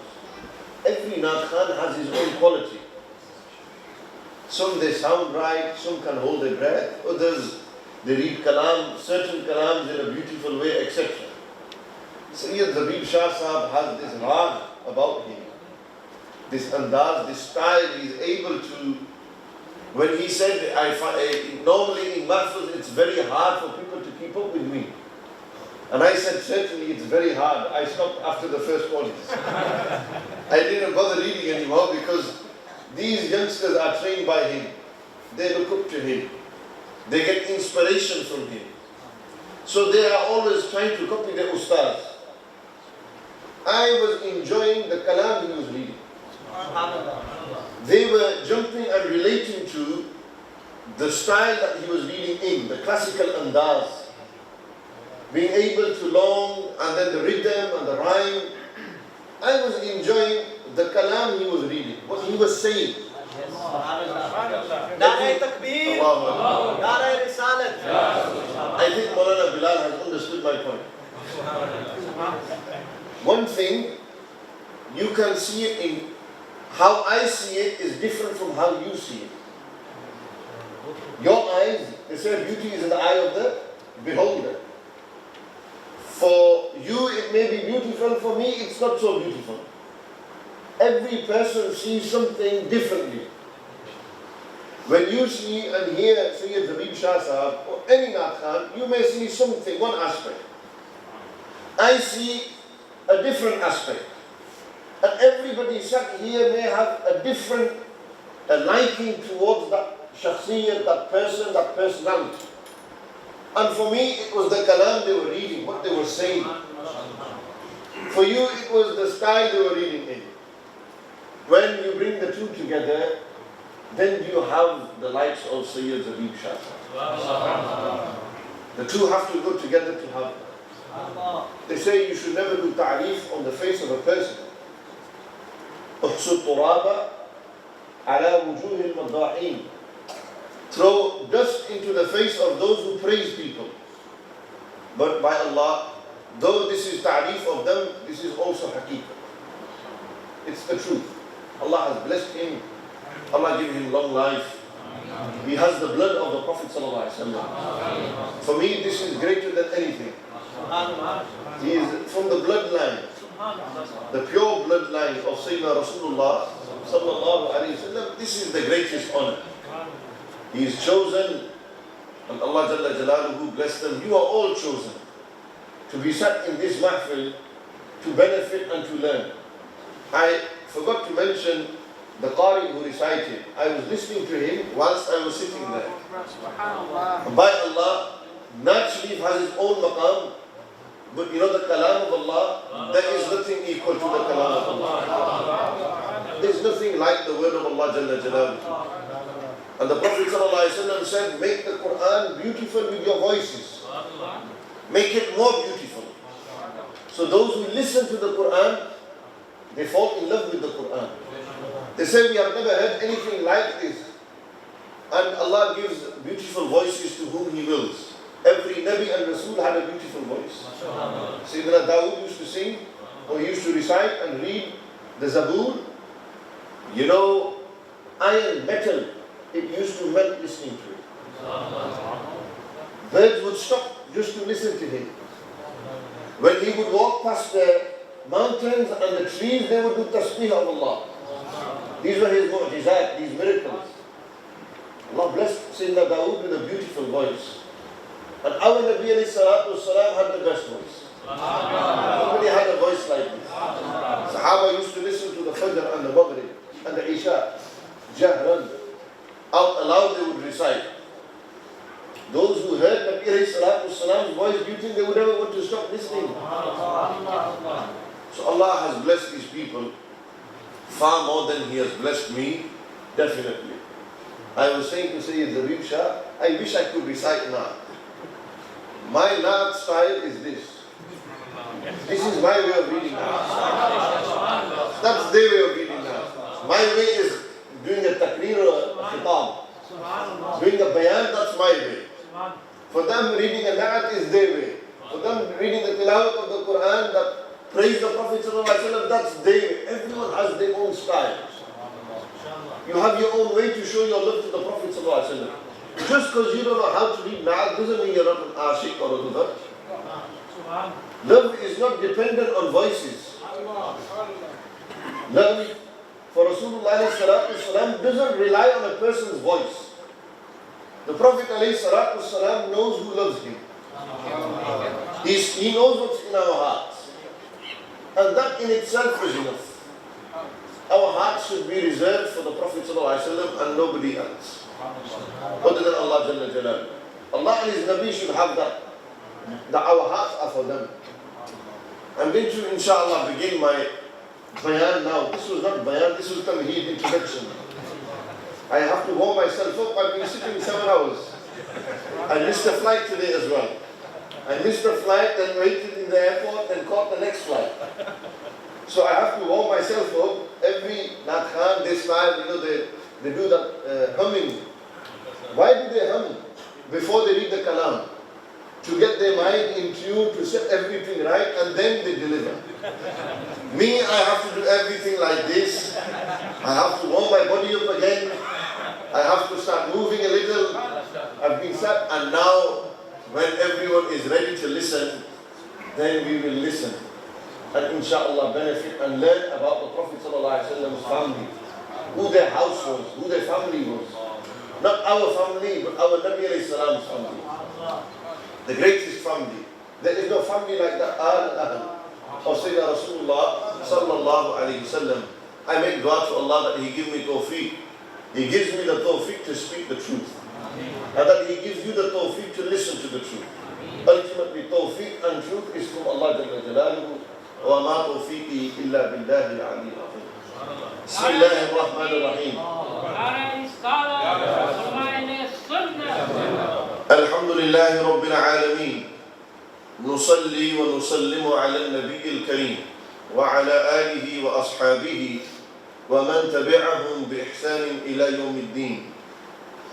Every Naat Khan has his own quality. Some they sound right, some can hold their breath, others they read kalam, certain kalams in a beautiful way, etc. Sayyid Zabib Shah Sahib has this rag about him, this andaz, this style. He is able to, when he said, normally in mahfuz it's very hard for people to keep up with me. And I said, certainly it's very hard. I stopped after the first audience. I didn't bother reading anymore because these youngsters are trained by him. They look up to him. They get inspiration from him. So they are always trying to copy their ustaz. I was enjoying the kalam he was reading. They were jumping and relating to the style that he was reading in, the classical andaz. Being able to long and then the rhythm and the rhyme. I was enjoying the kalam he was reading, what he was saying. Nare Takbir, Nare Risalat. I think Maulana Bilal has understood my point. One thing, you can see it in how I see it is different from how you see it. Your eyes, they say beauty is in the eye of the beholder. For you it may be beautiful, for me it's not so beautiful. Every person sees something differently. When you see and hear Sayyid Habib Shah Sahab or any Naat Khan, you may see something, one aspect. I see a different aspect. And everybody sat here may have a different liking towards that shakhsiyat, that person, that personality. And for me, it was the kalam they were reading, what they were saying. For you, it was the style they were reading in. When you bring the two together, then you have the likes of Sayyid Habib Shah. The two have to go together to have. They say you should never do ta'rif on the face of a person. احسد ترابا على وجوه المضاحين. Throw dust into the face of those who praise people. But by Allah, though this is ta'rif of them, this is also haqiqah. It's the truth. Allah has blessed him. Allah give him long life. He has the blood of the Prophet ﷺ. For me, this is greater than anything. He is from the bloodline, the pure bloodline of Sayyidina Rasulullah sallallahu alayhi wa sallam. This is the greatest honor. He is chosen, and Allah Jalla Jalaluhu blessed them. You are all chosen to be sat in this mahfil, to benefit and to learn. I forgot to mention the Qari who recited. I was listening to him whilst I was sitting there. By Allah, Naat Sharif has its own maqam, but you know the kalam of Allah, there is nothing equal to the kalam of Allah. There is nothing like the word of Allah Jalla Jalaluhu. And the Prophet ﷺ said, make the Quran beautiful with your voices. Make it more beautiful. So those who listen to the Quran, they fall in love with the Quran. They say, we have never heard anything like this. And Allah gives beautiful voices to whom He wills. Every Nabi and Rasul had a beautiful voice. Sayyidina Dawood used to sing, or he used to recite and read the Zabur. You know, iron, metal, it used to melt listening to it. Birds would stop just to listen to him. When he would walk past the mountains and the trees, they would do tasbih of Allah. These were his mu'jizat, these miracles. Allah blessed Sayyidina Dawood with a beautiful voice. And our Nabi alayhi salatu wasalam had the best voice. Nobody had a voice like this. Sahaba used to listen to the Fajr and the Maghrib and the Isha. Jahran. Out aloud they would recite. Those who heard Nabi alayhi salatu wasalam's voice, do you think they would ever want to stop listening? So Allah has blessed these people far more than He has blessed me, definitely. I was saying to Sayyid Habib Shah, I wish I could recite Naat. My Naat style is this. This is my way of reading Naat. That's their way of reading Naat. My way is doing a takreer or a khitab. Doing a bayan, that's my way. For them, reading a Naat is their way. For them, reading the tilawat of the Quran, that praise the Prophet ﷺ, that's their way. Everyone has their own style. You have your own way to show your love to the Prophet ﷺ. Just because you don't know how to read Naat doesn't mean you're not an ashiq or a dudat. Love is not dependent on voices. Love for Rasulullah ﷺ doesn't rely on a person's voice. The Prophet ﷺ knows who loves him. He knows what's in our hearts. And that in itself is enough. Our hearts should be reserved for the Prophet ﷺ and nobody else. Other than Allah Jalla Jalal. Allah and His Nabi should have that our hearts are for them. I'm going to, inshallah, begin my bayan now. This was not bayan, this was tamheed, introduction. I have to warm myself up. I've been sitting 7 hours. I missed a flight today as well. I missed a flight, then waited in the airport, then caught the next flight. So I have to warm myself up. Every Naat Khan, they smile, you know, they do that humming. Why do they hum? Before they read the kalam. To get their mind in tune, to set everything right, and then they deliver. Me, I have to do everything like this. I have to warm my body up again. I have to start moving a little. I've been sat, and now when everyone is ready to listen, then we will listen. And inshallah benefit and learn about the Prophet ﷺ's family. Who their house was, who their family was. Not our family, but our Nabi alayhi salam's family. The greatest family. There is no family like that. Of Sayyidina Rasulullah sallallahu alayhi wasallam. I make dua to Allah that He give me tawfiq. He gives me the tawfiq to speak the truth. And that He gives you the tawfiq to listen to the truth. Ultimately, tawfiq and truth is from Allah Jalla Jalaluhu. وَمَا تَوْفِيقِي إِلَّا بِاللَّهِ الْعَلِيِّ الْعَظِيمِ. بسم الله الرحمن الرحيم. الحمد لله رب العالمين. نصلي ونسلم على النبي الكريم وعلى آله وأصحابه ومن تبعهم بإحسان إلى يوم الدين.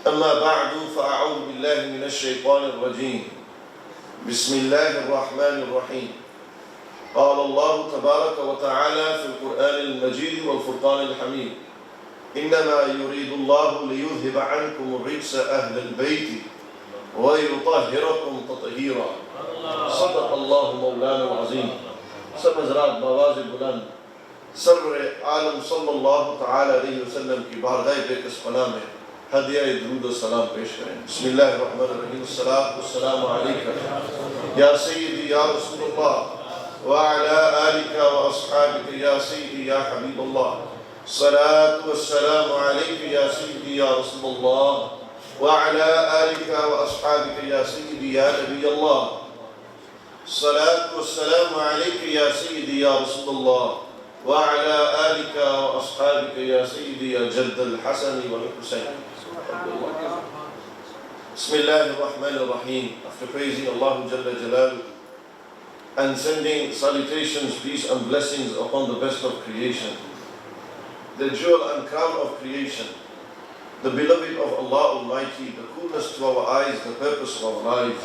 أما بعد فأعوذ بالله من الشيطان الرجيم. بسم الله الرحمن الرحيم. قال الله تبارك وتعالى في القرآن المجيد والفرقان الحميد. إنما يريد الله ليذهب عنكم الرجس أهل البيت ويطهركم تطهيرا. صدق الله مولانا العظيم. سب حضرات بآواز بلند سر عالم صلی اللہ تعالی علیہ وسلم کی بارگاہ بےکسپنا میں ہدیہ درود و سلام پیش کریں. بسم اللہ الرحمن الرحیم. الصلاۃ والسلام علیک یا سیدی یا رسول اللہ وعلى آلك وأصحابك يا سيدي يا حبيب الله. الصلاة والسلام عليك يا سيدي يا رسول الله وعلى آلك وأصحابك يا سيدي يا نبي الله. الصلاة والسلام عليك يا سيدي يا رسول الله وعلى آلك وأصحابك يا سيدي يا جد الحسن والحسين. بسم الله الرحمن الرحيم. After praising Allah Jalla Jalaluhu and sending salutations, peace and blessings upon the best of creation, the jewel and crown of creation, the beloved of Allah Almighty, the coolness to our eyes, the purpose of our lives,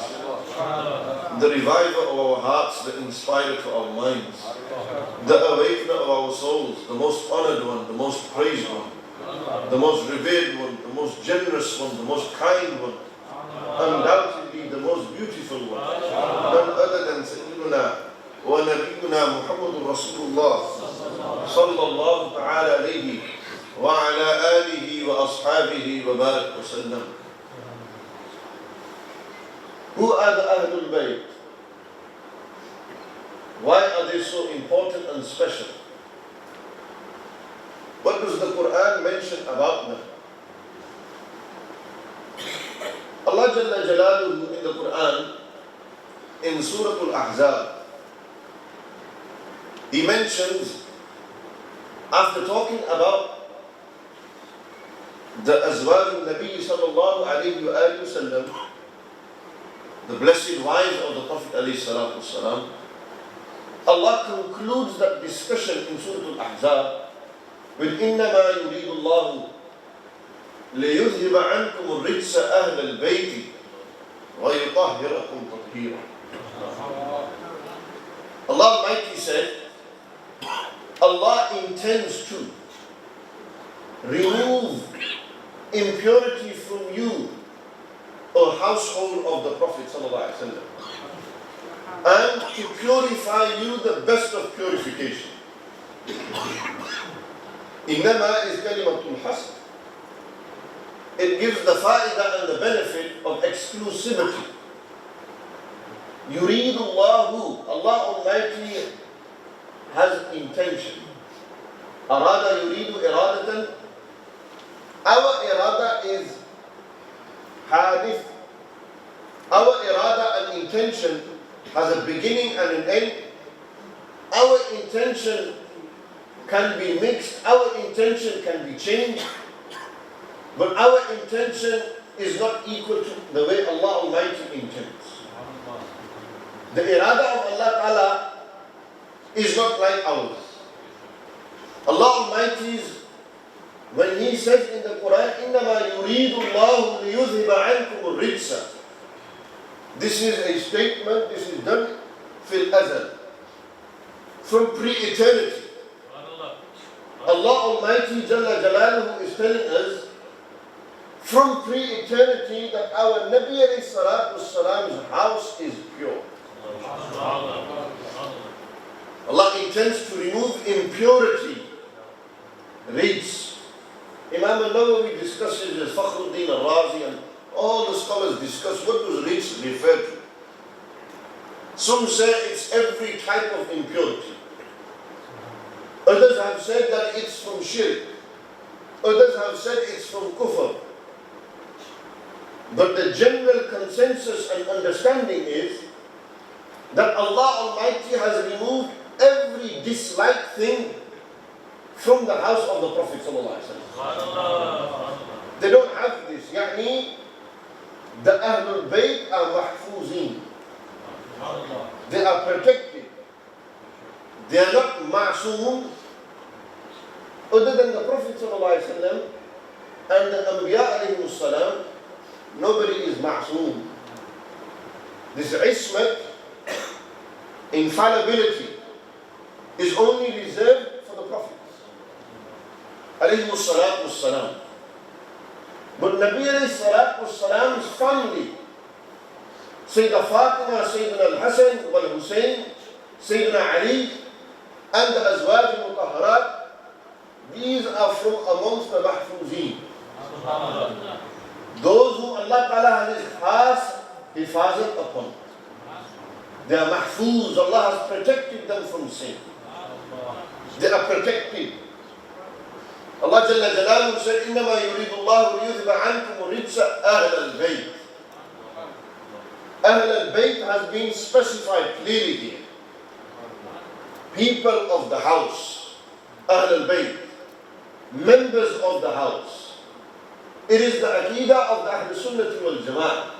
the reviver of our hearts, the inspirer to our minds, the awakener of our souls, the most honored one, the most praised one, the most revered one, the most generous one, the most kind one, undoubtedly the most beautiful one, none other than Sayyiduna wa Nabiyuna Muhammadur Rasulullah sallallahu ta'ala alayhi wa ala alihi wa ashabihi wa barak wa sallam. Who are the Ahlul Bayt? Why are they so important and special? What does the Quran mention about them? Allah Jalla Jalaluhu in the Quran, in Surah Al-Ahzab, He mentions, after talking about the Azwaj al-Nabi sallallahu alayhi wa sallam, the blessed wives of the Prophet alayhi salatu wasalam, Allah concludes that discussion in Surah Al-Ahzab with إِنَّمَا يُرِيدُ اللَّهُ لِيُذْهِبَ عَنْكُمُ الرِّجْسَ أَهْلَ الْبَيْتِ وَيُطَهِّرَكُمْ تَطْهِيرًا. Allah Almighty said, Allah intends to remove impurity from you, O household of the Prophet ﷺ, and to purify you the best of purification. إِنَّمَا is kalimatul hasr. It gives the fa'idah and the benefit of exclusivity. Yuridu Allahu, Allah Almighty has intention. Arada yuridu iradatan. Our irada is hadith. Our irada and intention has a beginning and an end. Our intention can be mixed, our intention can be changed, but our intention is not equal to the way Allah Almighty intends. The irada of Allah Ta'ala is not like ours. Allah Almighty's, when He says in the Quran, إِنَّمَا يُرِيدُ اللَّهُ لِيُذْهِبَ عَنْكُمُ الرِّجْسَ, this is a statement, this is done fil azal, from pre-eternity. Allah Almighty Jalla Jalaluhu is telling us from pre-eternity that our Nabi alayhi salatu wassalam's house is pure. Allah intends to remove impurity. Reads. Imam al-Nawawi discusses as Fakhruddin al-Razi and all the scholars discuss what does rijs refer to. Some say it's every type of impurity. Others have said that it's from shirk. Others have said it's from kufr. But the general consensus and understanding is that Allah Almighty has removed every disliked thing from the house of the Prophet ﷺ. They don't have this. Yani, the Ahlul Bayt are mahfuzeen. They are protected. They are not ma'soom. Other than the Prophet ﷺ and the Anbiya alayhimus salam, nobody is ma'soom. This ismat, infallibility, is only reserved for the Prophets alayhimus salatu wassalam. But Nabi alayhi salatu wassalam's family, Sayyidah Fatima, Sayyidina al-Hasan wal-Hussein, Sayyidina Ali, and the Azwaj al-Mutahharat, these are from amongst the mahfuzeen. Those who Allah Ta'ala has His khas hifazat upon. They are mahfuz. Allah has protected them from sin. They are protected. Allah Jalla Jalaluhu said, إِنَّمَا يُرِيدُ اللَّهُ لِيُذْهِبَ عَنْكُمُ الرِّجْسَ أَهْلَ الْبَيْتِ. Ahl al-Bayt has been specified clearly here. People of the house. Ahl al-Bayt. Members of the house. It is the Aqidah of the Ahl Sunnah wal Jama'ah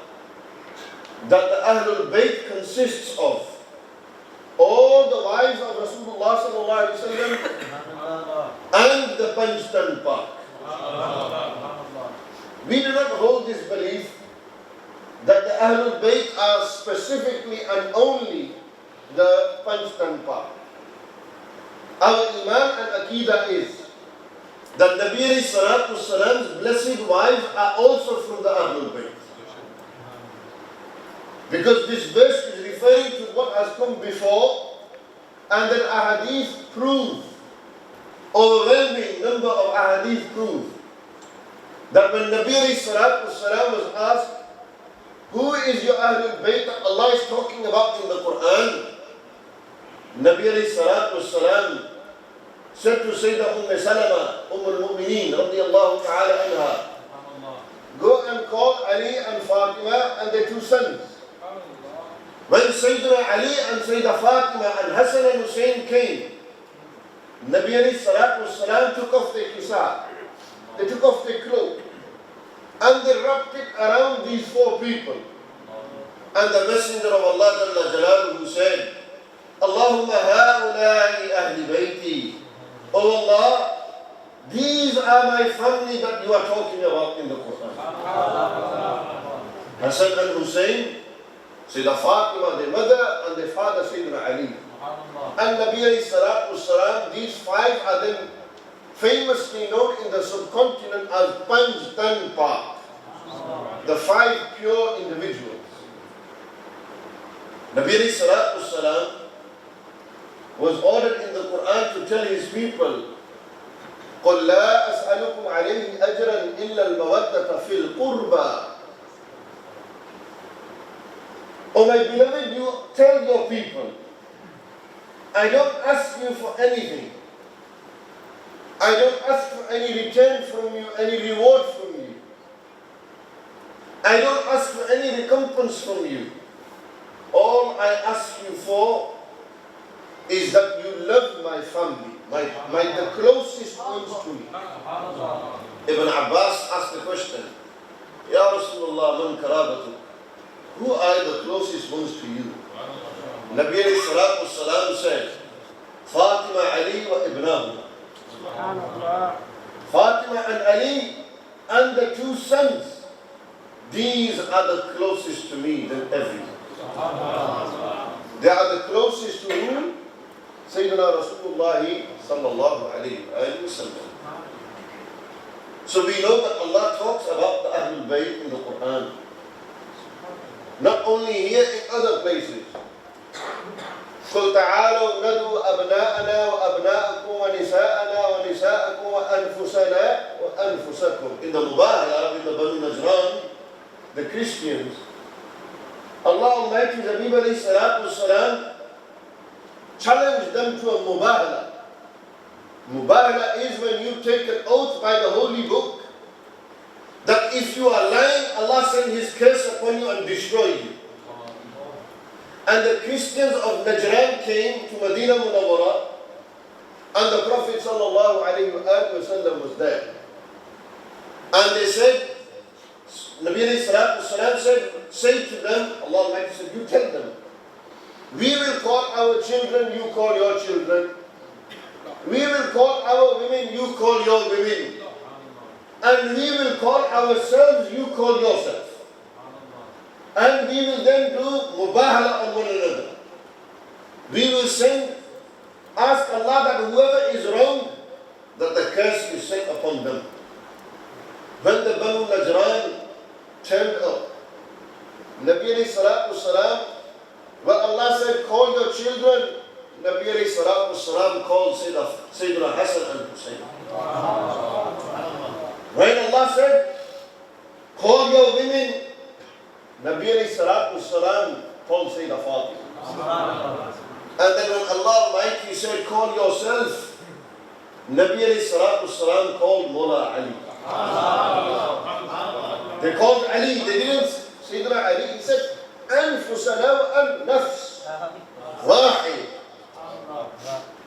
that the Ahlul Bayt consists of all the wives of Rasulullah sallallahu alaihi wasallam and the Panjtan Pak. We do not hold this belief that the Ahlul Bayt are specifically and only the Panjtan Pak. Our Iman and Aqidah is that Nabi alayhi salatu wasalam's blessed wives are also from the Ahlul Bayt. Because this verse is referring to what has come before, and then ahadith prove, overwhelming number of ahadith prove, that when Nabi alayhi salatu wasalam was asked, who is your Ahlul Bayt that Allah is talking about in the Quran? Nabi alayhi salatu wasalam said to Sayyidah Salama, al-Mu'mineen, radiyallahu ta'ala anha, go and call Ali and Fatima and their two sons. When Sayyidina Ali and Sayyidah Fatima and Hassan and Hussein came, Nabi alayhi salatu wasalam took off their kisa, they took off their cloak, and they wrapped it around these four people. And the Messenger of Allah Jalla Jalaluhu said, Allahumma ha'ulai ahli bayti. Oh Allah, these are my family that you are talking about in the Quran. Hassan and Hussein, Sayyidah Fatima, their mother, and their father, Sayyidina Ali. And Nabi alayhi salatu wasalam, these five are then famously known in the subcontinent as Panjtan Pak, the five pure individuals. Nabi alayhi salatu wasalam was ordered in the Quran to tell his people, قُلْ لَا أَسْأَلُكُمْ عَلَيْهِ أَجْرًا إِلَّا الْمَوَدَّةَ فِي الْقُرْبَى. Oh my beloved, you tell your people, I don't ask you for anything. I don't ask for any return from you, any reward from you. I don't ask for any recompense from you. All I ask you for is that you love my family, the closest ones to me. Ibn Abbas asked the question, Ya Rasulullah, man karabatuk? Who are the closest ones to you? Nabi alayhi salatu wasalam said, Fatima, Ali wa Ibnahu. Fatima and Ali and the two sons, these are the closest to me than everyone. They are the closest to whom? Sayyidina Sayyidina Rasulullah sallallahu alayhi wa sallam. So we know that Allah talks about the Ahlul Bayt in the Quran. Not only here, in other places. قل تعالوا ندعو أبناءنا وأبناءكم ونساءنا ونساءكم وأنفسنا وأنفسكم. In the Mubarak, in the Banu Najran, the Christians, Allah Almighty, Nabi alayhi salatu wasalam, challenged them to a mubahala. Mubahala is when you take an oath by the holy book that if you are lying, Allah send His curse upon you and destroy you. And the Christians of Najran came to Medina Munawwara, and the Prophet sallallahu alaihi wasallam was there. And they said, Nabi alayhi salatu wasalam said, say to them, Allah Almighty said, you tell them, we will call our children, you call your children. We will call our women, you call your women. And we will call ourselves, you call yourself. And we will then do mubahala on one another. We will ask Allah that whoever is wrong, that the curse is sent upon them. When the Banu Najran turned up, Nabi alayhi salatu wasalam, well, Allah said, call your children. Nabi alayhi salatu wasalam called Sayyidina Hassan and Hussein. When Allah said, call your women, Nabi alayhi salatu wasalam called Sayyidina Fatima. And then when Allah Almighty said, call yourself, Nabi alayhi salatu wasalam called Mawla Ali. They called Ali, they didn't, Sayyidina Ali, he said, أنفسنا والنفس واحد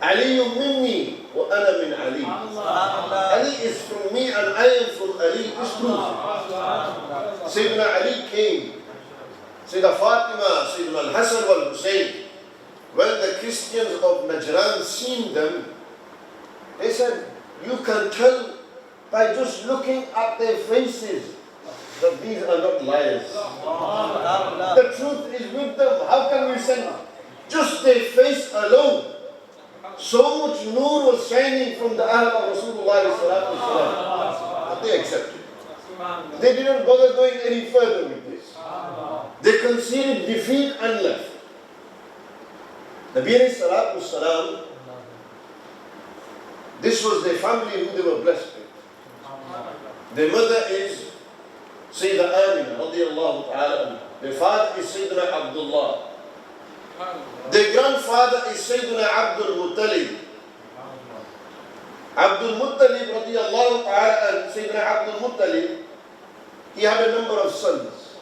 علي مني وأنا من علي. Ali is from me and I am from Ali. It's true. Sayyidina Ali came. Sayyidina Fatima, Sayyidina Al-Hassan wal-Hussein. When the Christians of Najran seen them, they said, you can tell by just looking at their faces that these are not liars. The truth is with them. How can we send just their face alone? So much nur was shining from the Ahl of Rasulullah that they accepted. They didn't bother going any further with this. They conceded defeat and left. Nabi alayhi salatu wasalam, this was their family who they were blessed with. Their mother is Sayyida Amina radiyallahu ta'ala anha. Their father is Sayyidina Abdullah. Their grandfather is Sayyidina Abdul Muttalib. Abdul Muttalib radiyallahu ta'ala anha, Sayyidina Abdul Muttalib, he had a number of sons.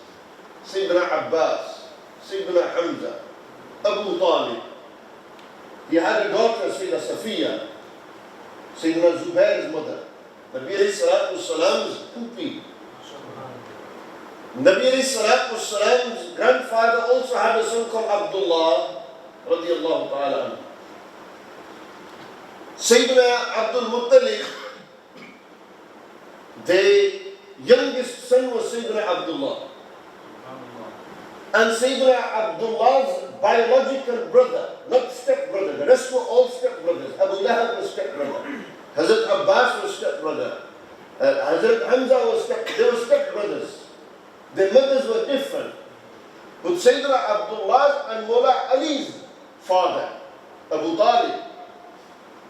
Sayyidina Abbas, Sayyidina Hamza, Abu Talib. He had a daughter, Sayyida Safiya, Sayyidina Zubair's mother. Nabi alayhi salatu wasalam's pupil. Nabi alayhi salatu wasalam's grandfather also had a son called Abdullah radiyallahu ta'ala anhu. Sayyidina Abdul Muttalib, the youngest son was Sayyidina Abdullah. And Sayyidina Abdullah's biological brother, not stepbrother, the rest were all stepbrothers. Abu Lahab was stepbrother. Hazrat Abbas was stepbrother. Hazrat Hamza was they were stepbrothers. Their mothers were different. But Sayyidina Abdullah and Mawla Ali's father, Abu Talib,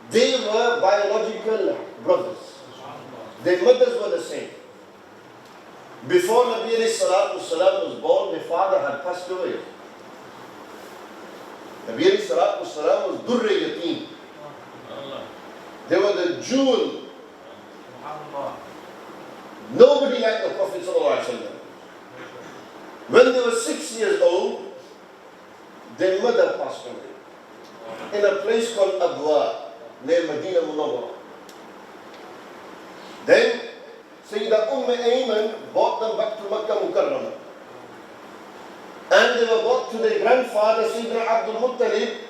they were biological brothers. Their mothers were the same. Before Nabi alayhi salatu wasalam was born, their father had passed away. Nabi alayhi salatu wasalam was Durre Yateen. They were the jewel. Nobody like the Prophet sallallahu alaihi wasallam. When they were 6 years old, their mother passed away in a place called Abwa, near Medina Munawwara. Then Sayyidah Ayman brought them back to Makkah Mukarramah. And they were brought to their grandfather, Sayyidina Abdul Muttalib.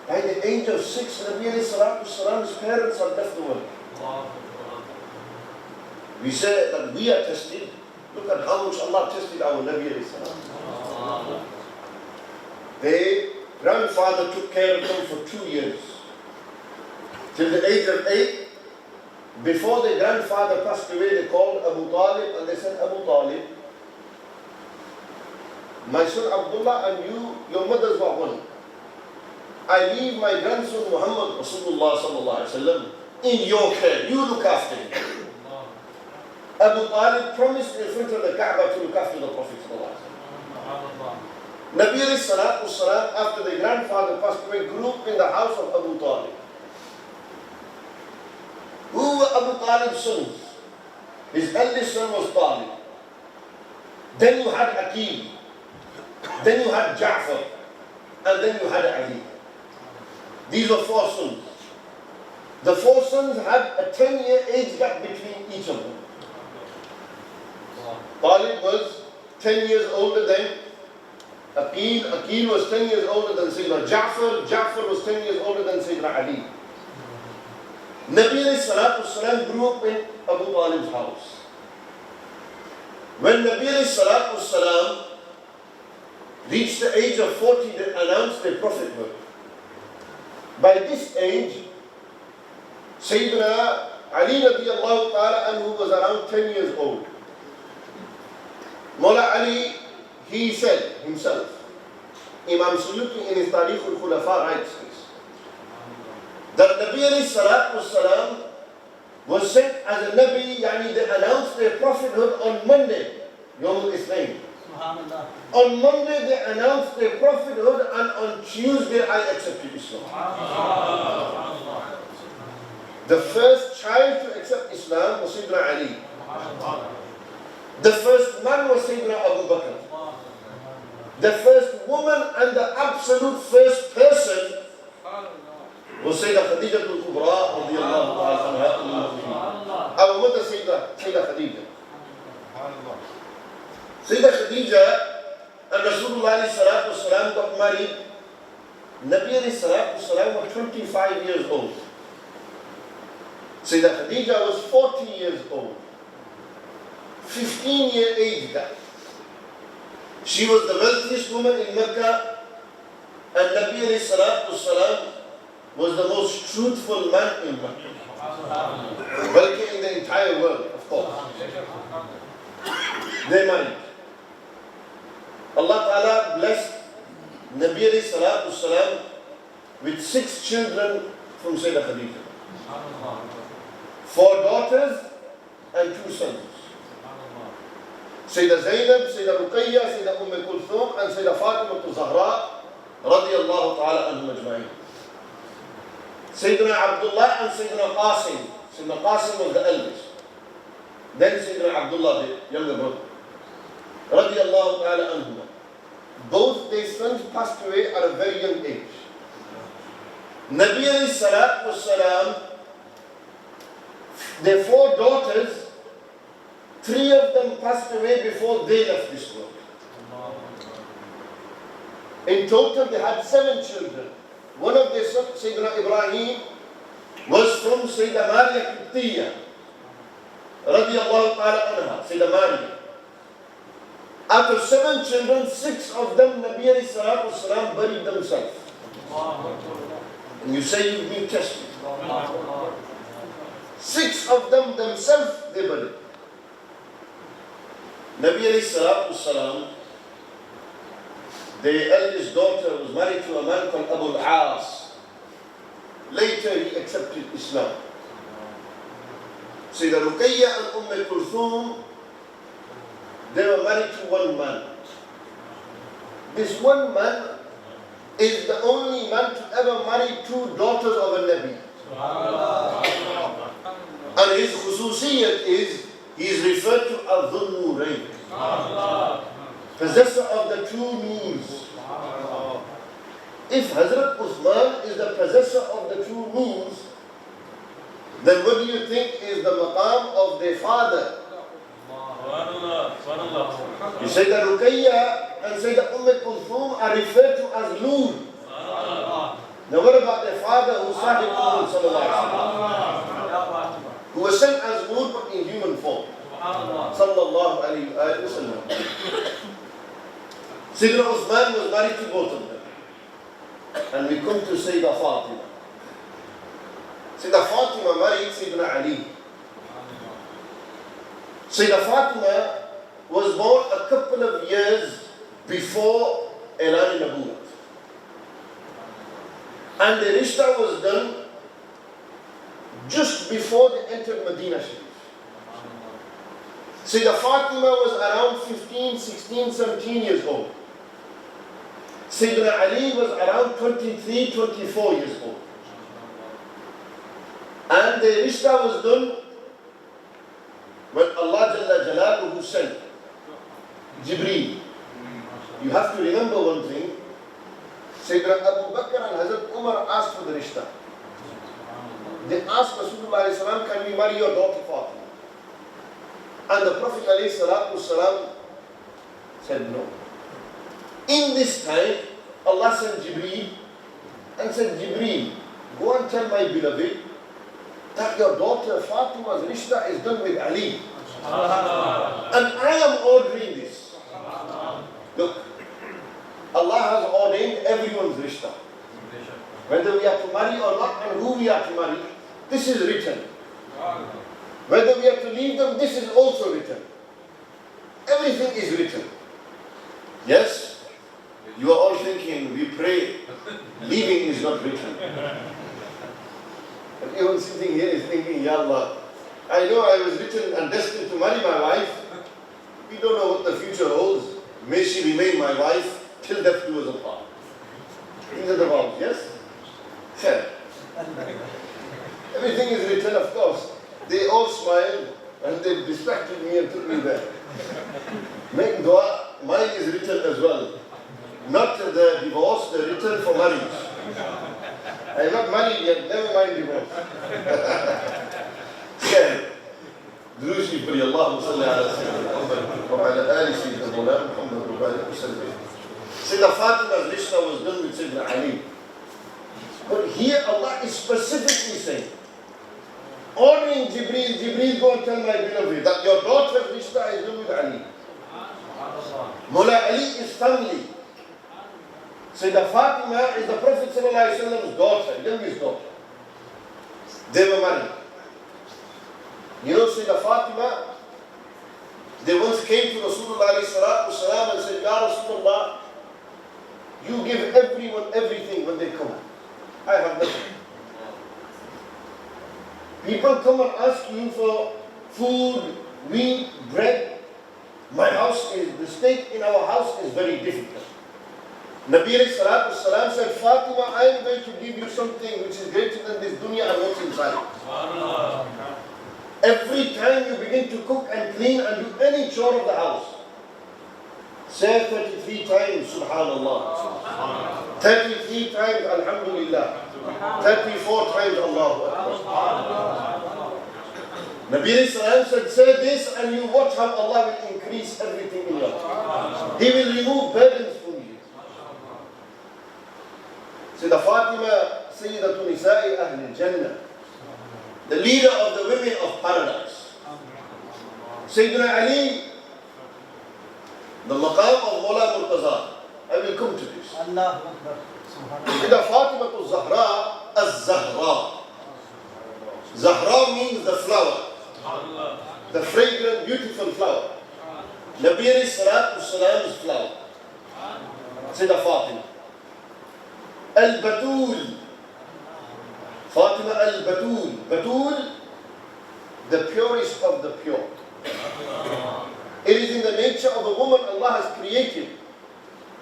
By the age of 6, Nabi alayhi salatu wasalam's parents had left the world. We say that we are tested. Look at how much Allah tested our Nabi alayhi salam. They grandfather took care of them for 2 years. Till the age of 8. Before the grandfather passed away, they called Abu Talib and they said, Abu Talib, my son Abdullah and you, your mothers were one. I leave my grandson Muhammad Rasulullah sallallahu alaihi wasallam in your care. You look after him. Abu Talib promised in front of the Kaaba to look after the Prophet sallallahu alaihi wasallam. Nabi alayhi salatu wasalam, after the grandfather passed away, grew up in the house of Abu Talib. Who were Abu Talib's sons? His eldest son was Talib. Then you had Aqil. Then you had Ja'far. And then you had Ali. These were 4 sons. The 4 sons had a 10-year age gap between each of them. Talib was 10 years older than Aqil. Aqil was 10 years older than Sayyidina Ja'far. Ja'far was 10 years older than Sayyidina Ali. Nabi alayhi salatu wasalam grew up in Abu Talib's house. When Nabi alayhi salatu wasalam reached the age of 40, they announced their prophethood. By this age, Sayyidina Ali radiallahu ta'ala anhu was around 10 years old. Mawla Ali, he said himself, Imam Suyuti in his Tarikh al-Khulafa writes this, that Nabi alayhi salatu wasalam was sent as a Nabi, yani they announced their prophethood on Monday, Yawm al-Ithnain. On Monday they announced their prophethood and on Tuesday I accepted Islam. The first child to accept Islam was Sayyidina Ali. The first man was Sayyidina Abu Bakr. The first woman and the absolute first person was Sayyidah Khadija al-Kubra radiyallahu ta'ala. Our mother Sayyidah Khadija. Sayyidah Khadija and Rasulullah sallallahu alaihi wasallam got married. Nabi sallallahu alaihi wasallam was 25 years old. Sayyidah Khadija was 40 years old. 15-year age gap. She was the wealthiest woman in Mecca, and Nabi sallallahu alaihi wasallam was the most truthful man in Mecca. Well, in the entire world, of course. They married. Allah Ta'ala blessed Nabi sallallahu alaihi wasallam with 6 children from Sayyidah Khadija. 4 daughters and 2 sons. Sayyidah Zainab, Sayyidah Ruqayya, Sayyidah Kulthum, and Sayyidah Fatima al-Zahra radiyallahu ta'ala anhum ajma'in. Sayyidina Abdullah and Sayyidina Qasim. Sayyidina Qasim was the eldest. Then Sayyidina Abdullah, the younger brother. Radiyallahu ta'ala anhum. Both their sons passed away at a very young age. Nabi alayhi salatu wasalam, their 4 daughters, 3 of them passed away before they left this world. In total, they had 7 children. One of their sons, Sayyidina Ibrahim, was from Sayyidah Maria Qibtiyya, radiyallahu ta'ala anha, Sayyidah Maria. Out of 7 children, 6 of them, Nabi alayhi salatu wasalam buried themselves. And you say you've been tested. 6 of them themselves, they buried. Nabi alayhi salatu wasalam, their eldest daughter was married to a man called Abu al-As. Later he accepted Islam. Sayyidah Ruqayya and Kulthum, they were married to one man. This one man is the only man to ever marry 2 daughters of a Nabi. And his khususiyat is, he is referred to as Dhul Nurayn, possessor of the 2 noors. If Hazrat Uthman is the possessor of the 2 noors, then what do you think is the maqam of their father? You say that Ruqayya and say that Kulthum are referred to as Noor. Now what about their father who started Noor sallallahu alaihi wasallam, who was sent as Noor but in human form? Sallallahu alaihi wasallam. Sayyidina Uthman was married to both of them. And we come to Sayyidah Fatima. Sayyidah Fatima married Sayyidina Ali. Sayyidah Fatima was born a couple of years before Elan Nabuwwat. And the Rishta was done just before they entered Medina Sharif. Sayyidah Fatima was around 15, 16, 17 years old. Sayyidina Ali was around 23, 24 years old. And the Rishta was done when Allah Jalla Jalaluhu sent Jibreel. You have to remember one thing. Sayyidina Abu Bakr and Hazrat Umar asked for the Rishta. They asked Rasulullah, can we marry your daughter Fatima? And the Prophet ﷺ said no. In this time, Allah sent Jibreel and said, Jibreel, go and tell my beloved that your daughter Fatima's Rishta is done with Ali. And I am ordering this. Look, Allah has ordained everyone's Rishta. Whether we are to marry or not and who we are to marry, this is written. Whether we have to leave them, this is also written. Everything is written. Yes? You are all thinking, we pray, leaving is not written. And everyone sitting here is thinking, Ya Allah, I know I was written and destined to marry my wife. We don't know what the future holds. May she remain my wife till death do us apart. These are the vows, yes? Fair. Everything is written, of course. They all smiled and they distracted me and took me there. Make dua, mine is written as well. Not the divorce, the written for marriage. I am not married yet, never mind divorce. Khair. Drushi for Allah salli ala Sayyidina Muhammad wa ala ali Sayyidina Mawlana Muhammad wa barik wa sallim. Sayyidina Fatima's Rishta was done with Sayyidina Ali. But here Allah is specifically saying, ordering Jibreel, Jibreel, go and tell my beloved that your daughter's Rishta is done with Ali. Mawla Ali is family. Sayyidah Fatima is the Prophet ﷺ's daughter, youngest daughter. They were married. You know Sayyidah Fatima, they once came to Rasulullah ﷺ and said, Ya Rasulullah, you give everyone everything when they come. I have nothing. People come and ask you for food, wheat, bread. My house is, the state in our house is very difficult. Nabi ﷺ said, Fatima, I am going to give you something which is greater than this dunya and what's inside. Every time you begin to cook and clean and do any chore of the house, say 33 times, Subhanallah. 33 times, Alhamdulillah. 34 times, Allahu Akbar. Nabi ﷺ said, say this and you watch how Allah will increase everything in your life. He will remove burdens from you. Sayyidah Fatima, Sayyidatu Nisa'i Ahl Jannah, the leader of the women of paradise. Sayyidina Ali, the maqam of Mawla Murtaza. I will come to this. Sayyidah Fatima to Zahra, Az-Zahra. Zahra means the flower. The fragrant, beautiful flower. Nabi alayhi salatu salam's flower. Sayyidah Fatima. Al-Batul. Fatima al-Batul. Batul, the purest of the pure. It is in the nature of a woman Allah has created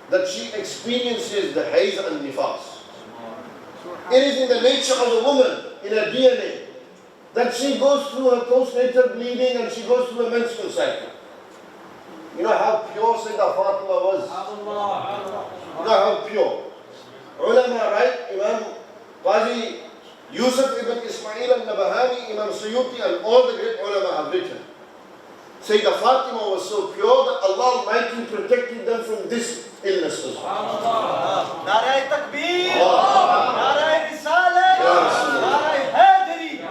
that she experiences the hayz and nifas. It is in the nature of a woman, in her DNA, that she goes through her postnatal bleeding and she goes through a menstrual cycle. You know how pure Sayyidah Fatima was? You know how pure? Ulama, right? Imam Qazi Yusuf ibn Ismail al-Nabahani, Imam Suyuti, and all the great ulama have written. Sayyidah Fatima was so pure that Allah Almighty protected them from this illness as well. Narai Takbir, Narai Risalah, Narai Hadri.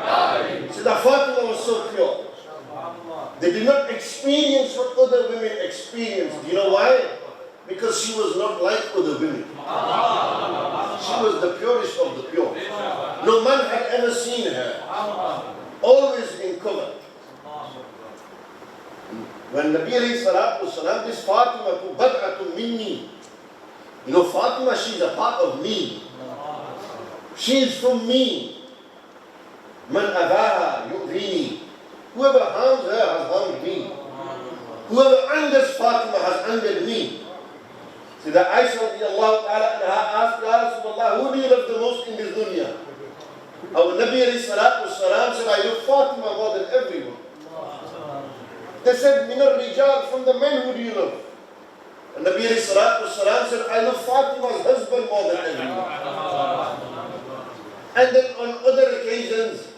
Sayyidah Fatima was so pure. They did not experience what other women experienced. Do you know why? Because she was not like other women. She No man had ever seen her. Always in cover. When Nabi alayhi salatu wasalam, this Fatima tu bad'atun minni. You know, Fatima, she's a part of me. She's from me. Man abaha yu'dhini. Whoever harms her has harmed me. Whoever angers Fatima has angered me. So that Aisha radiallahu ta'ala asked, Ya Rasulullah, who do you love the most in this dunya? Our Nabi alayhi salatu wasalam said, I love Fatima more than everyone. They said, Minar Rijal, from the men, who do you love? And Nabi alayhi salatu wasalam said, I love Fatima's husband more than everyone. And then on other occasions,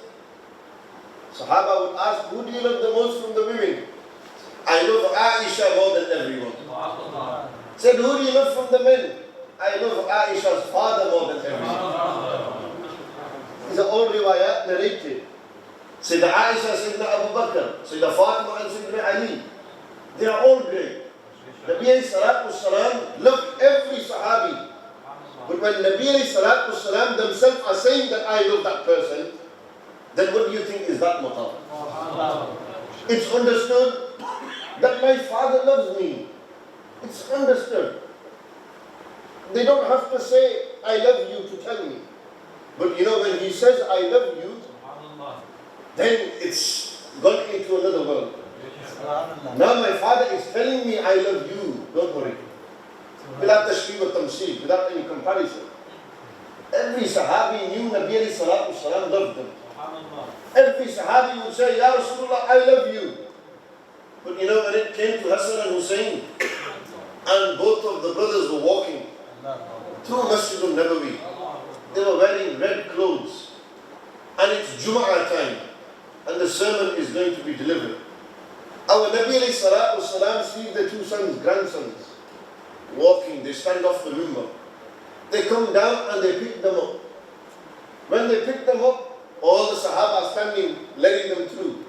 Sahaba would ask, who do you love the most from the women? I love Aisha more than everyone. Said, who do you love from the men? I love Aisha's father more than everyone. These are all riwayat narrated. Sayyida Aisha, Sayyidina Abu Bakr, Sayyida Fatima and Sayyidina Ali. They are all great. Nabi alayhi salatu wasalam loved every sahabi. But when Nabi alayhi salatu wasalam themselves are saying that I love that person, then what do you think is that matter? It's understood that my father loves me. It's understood. They don't have to say, I love you to tell me. But you know, when he says, I love you, then it's gone into another world. Now my father is telling me, I love you. Don't worry. Without tashbih or tamsil, without any comparison. Every sahabi knew Nabi alayhi salatu wasalam loved them. Every sahabi would say, Ya Rasulullah, I love you. But you know, when it came to Hassan and Hussein, and both of the brothers were walking through Masjid al-Nabawi, they were wearing red clothes, and it's Jum'ah time, and the sermon is going to be delivered. Our Nabi alayhi salatu wasalam sees the two sons, grandsons, walking. They stand off the minbar. They come down and they pick them up. When they pick them up, all the Sahaba are standing, letting them through.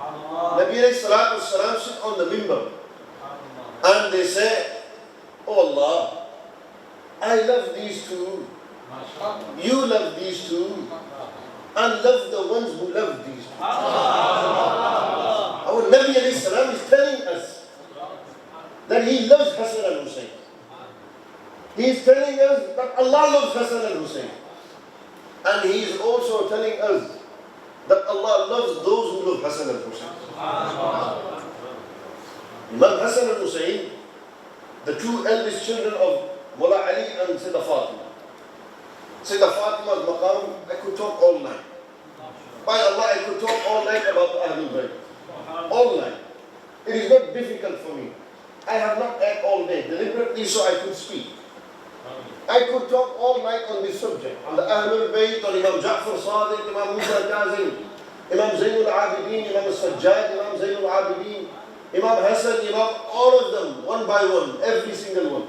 Nabi alayhi salatu wasalam sit on the minbar, and they say, Oh Allah, I love these two. You love these two. And love the ones who love these two. Our Nabi alayhi salam is telling us that he loves Hassan and Hussein. He is telling us that Allah loves Hassan and Hussein. And he is also telling us that Allah loves those who love Hassan and Hussein. Imam Hassan and Hussein, the two eldest children of Mullah Ali and Sayyida Fatima. Sayyida Fatima's maqam, I could talk all night. By Allah, I could talk all night about Ahlul Bayt. All night. It is not difficult for me. I have not ate all day, deliberately so I could speak. I could talk all night on this subject, on the Ahlul Bayt, on Imam Ja'far Sadiq, Imam Musa Kazim, Imam Zainul Abidin, Imam Sajjad, Imam Zainul Abidin, Imam Hassan, Imam, all of them, one by one, every single one.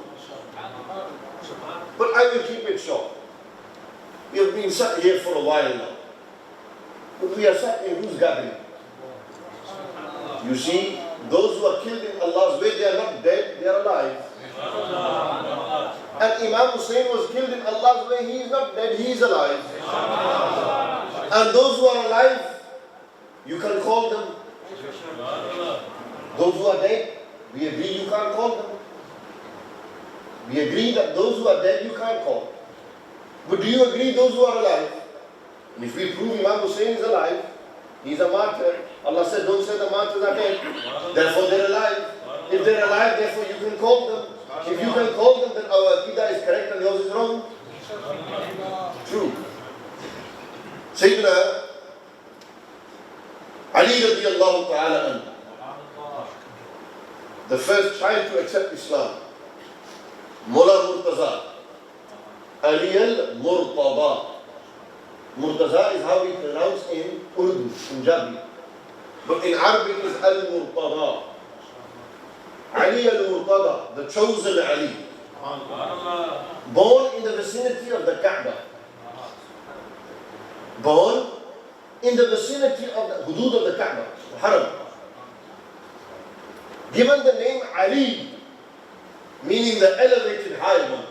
But I will keep it short. We have been sat here for a while now. But we are sat in whose gathering? You see, those who are killed in Allah's way, they are not dead, they are alive. And Imam Hussein was killed in Allah's way, he is not dead, he is alive. And those who are alive, you can call them. Those who are dead, we agree you can't call them. We agree that those who are dead, you can't call. But do you agree those who are alive? And if we prove Imam Hussein is alive, he is a martyr. Allah said, don't say the martyrs are dead. Therefore they're alive. If they're alive, therefore you can call them. If you can call them, then our aqidah is correct and yours is wrong. True. Sayyidina Ali radiallahu ta'ala anhu, the first child to accept Islam, Mullah Murtaza, Ali al-Murtada. Murtaza is how we pronounce in Urdu, Punjabi. But in Arabic is al-Murtada. Ali al-Murtada, the chosen Ali. Born in the vicinity of the Kaaba. Born in the vicinity of the hudud of the Kaaba, the Haram. Given the name Ali, meaning the elevated high one.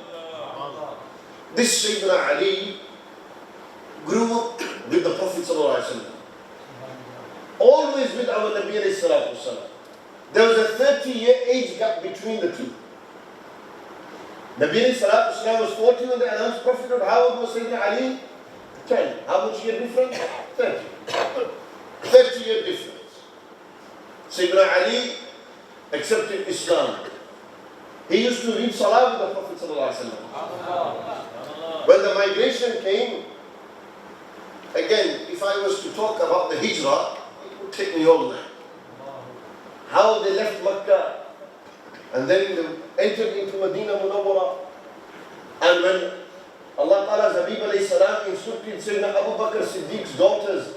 This Sayyidina Ali grew sallallahu alaihi wasallam. Always with our Nabi alayhi salatu wasalam. There was a 30-year age gap between the two. Nabi alayhi salatu wasalam was 40 when they announced prophethood. How old was Sayyidina Ali? 10. How much year difference? 30. 30-year difference. Sayyidina Ali accepted Islam. He used to read Salah with the Prophet sallallahu alaihi wasallam. When the migration came, again, if I was to talk about the Hijrah, it would take me all night. How they left Makkah and then they entered into Medina Munawwara. And when Allah Ta'ala's Habib alayhi salam instructed Sayyidina Abu Bakr Siddiq's daughters,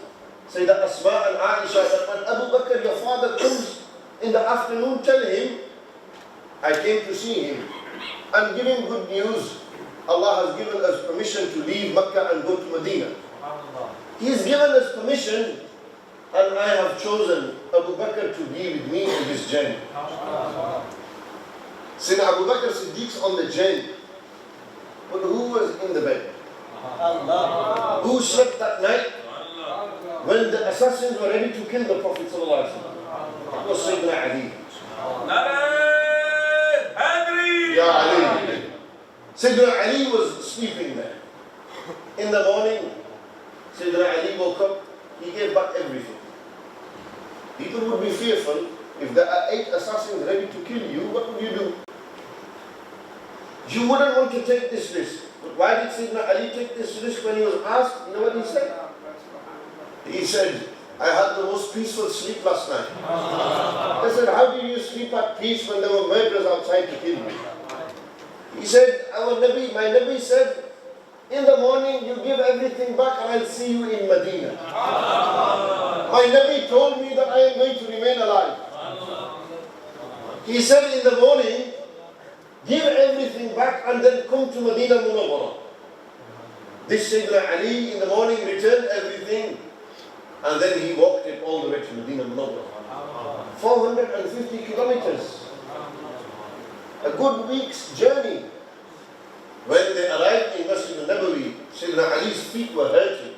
Sayyidina Asma and Aisha, that when Abu Bakr, your father, comes in the afternoon, tell him, I came to see him and give him good news. Allah has given us permission to leave Makkah and go to Medina. He has given us permission, and I have chosen Abu Bakr to be with me in this journey. Sayyidina Abu Bakr Siddiq's on the journey. But who was in the bed? Who slept that night when the assassins were ready to kill the Prophet ﷺ? It was Sayyidina Ali. Ya Ali. Sayyidina Ali was sleeping there. In the morning, Sayyidina Ali woke up, he gave back everything. People would be fearful. If there are 8 assassins ready to kill you, what would you do? You wouldn't want to take this risk. But why did Sayyidina Ali take this risk when he was asked? You know what he said? He said, I had the most peaceful sleep last night. They said, how do you sleep at peace when there were murderers outside to kill you? He said, my Nabi said, in the morning you give everything back and I'll see you in Medina. My Nabi told me that I am going to remain alive. He said in the morning, give everything back and then come to Medina Munawwara. This Sayyidina Ali in the morning returned everything and then he walked it all the way to Medina Munawwara. 450 kilometers. A good week's journey. When they arrived in Masjid al-Nabawi, Sayyidina Ali's feet were hurting.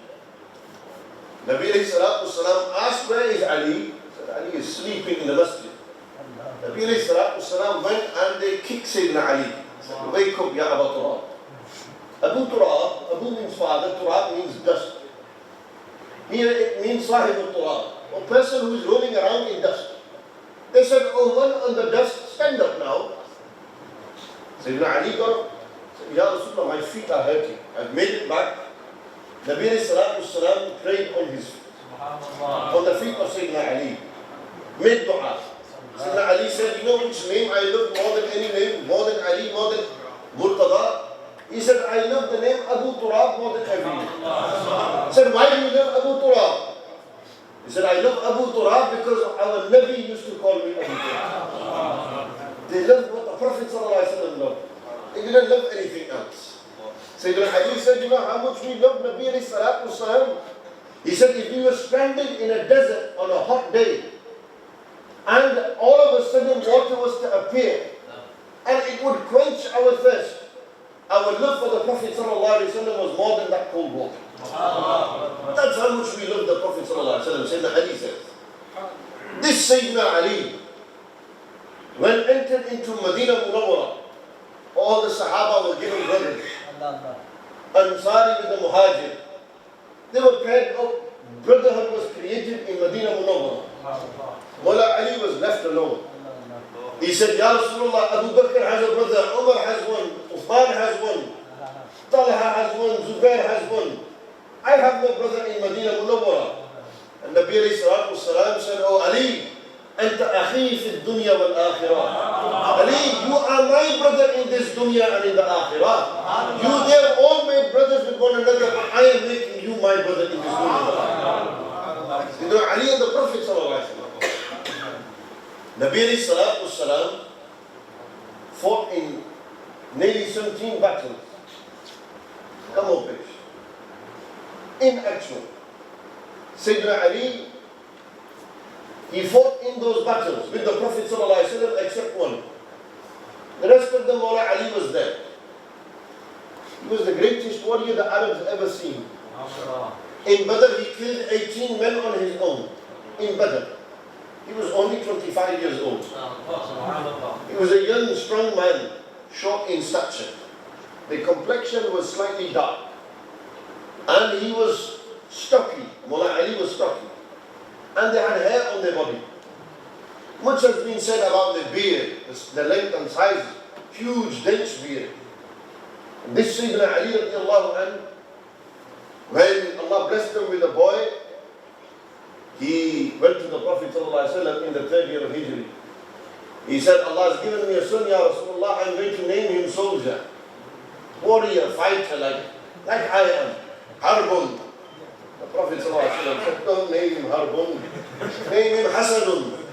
Nabi alayhi salatu wasalam asked, where is Ali? He said, Ali is sleeping in the masjid. Nabi alayhi salatu wasalam went and they kicked Sayyidina Ali. Said, wake up, ya Abu Turab. Abu Turab, Abu means father, Turab means dust. Here it means Sahib al-Turab, a person who is rolling around in dust. They said, oh, one on the dust, stand up now. Sayyidina Ali got up. Said, Ya Rasulullah, my feet are hurting. I've made it back. Nabi alayhi salatu wasalam prayed on his feet. On the feet of Sayyidina Ali. Made dua. Sayyidina Ali said, you know which name I love more than any name? More than Ali, more than Murtada? He said, I love the name Abu Turab more than every name. He said, why do you love Abu Turab? He said, I love Abu Turab because our Nabi used to call me Abu Turab. They loved what the Prophet ﷺ loved. They didn't love anything else. Sayyidina Ali said, you know how much we love Nabi alayhi salatu wasalam? He said, if we were stranded in a desert on a hot day, and all of a sudden water was to appear, and it would quench our thirst, our love for the Prophet ﷺ was more than that cold water. That's how much we love the Prophet ﷺ, Sayyidina Ali says. This Sayyidina Ali, when entered into Medina Munawwara, all the Sahaba were given brothers. Ansari with the Muhajir. They were paired up. Brotherhood was created in Medina Munawwara. Mullah Ali was left alone. He said, Ya Rasulullah, Abu Bakr has a brother, Umar has one, Uthman has one, Talha has one, Zubair has one. I have no brother in Medina Munawwara. And Nabi alayhi salatu wasalam said, oh Ali, Anta akhi fi dunya wal akhirah. Ali, you are my brother in this dunya and in the akhirah. You, they are all made brothers with one another, but I am making you my brother in this dunya and the akhirah. You know, Ali and the Prophet sallallahu alaihi wasallam. Nabi alayhi salatu wasalam fought in nearly 17 battles. Come on, bitch. In action. Sayyidina Ali, he fought in those battles with the Prophet ﷺ except one. The rest of them, Mawla Ali was there. He was the greatest warrior the Arabs ever seen. In Badr, he killed 18 men on his own. In Badr. He was only 25 years old. He was a young, strong man, short in stature. The complexion was slightly dark. And he was stocky. Mullah Ali was stocky. And they had hair on their body. Much has been said about the beard, the length and size. Huge, dense beard. And this Sayyidina Ali radiallahu anhu, when Allah blessed him with a boy, he went to the Prophet ﷺ in the 3rd year of Hijri. He said, Allah has given me a son, Ya Rasulullah, I'm going to name him soldier, warrior, fighter, like I am, Harbun. The Prophet ﷺ said, don't name him Harbun, name him Hasanun.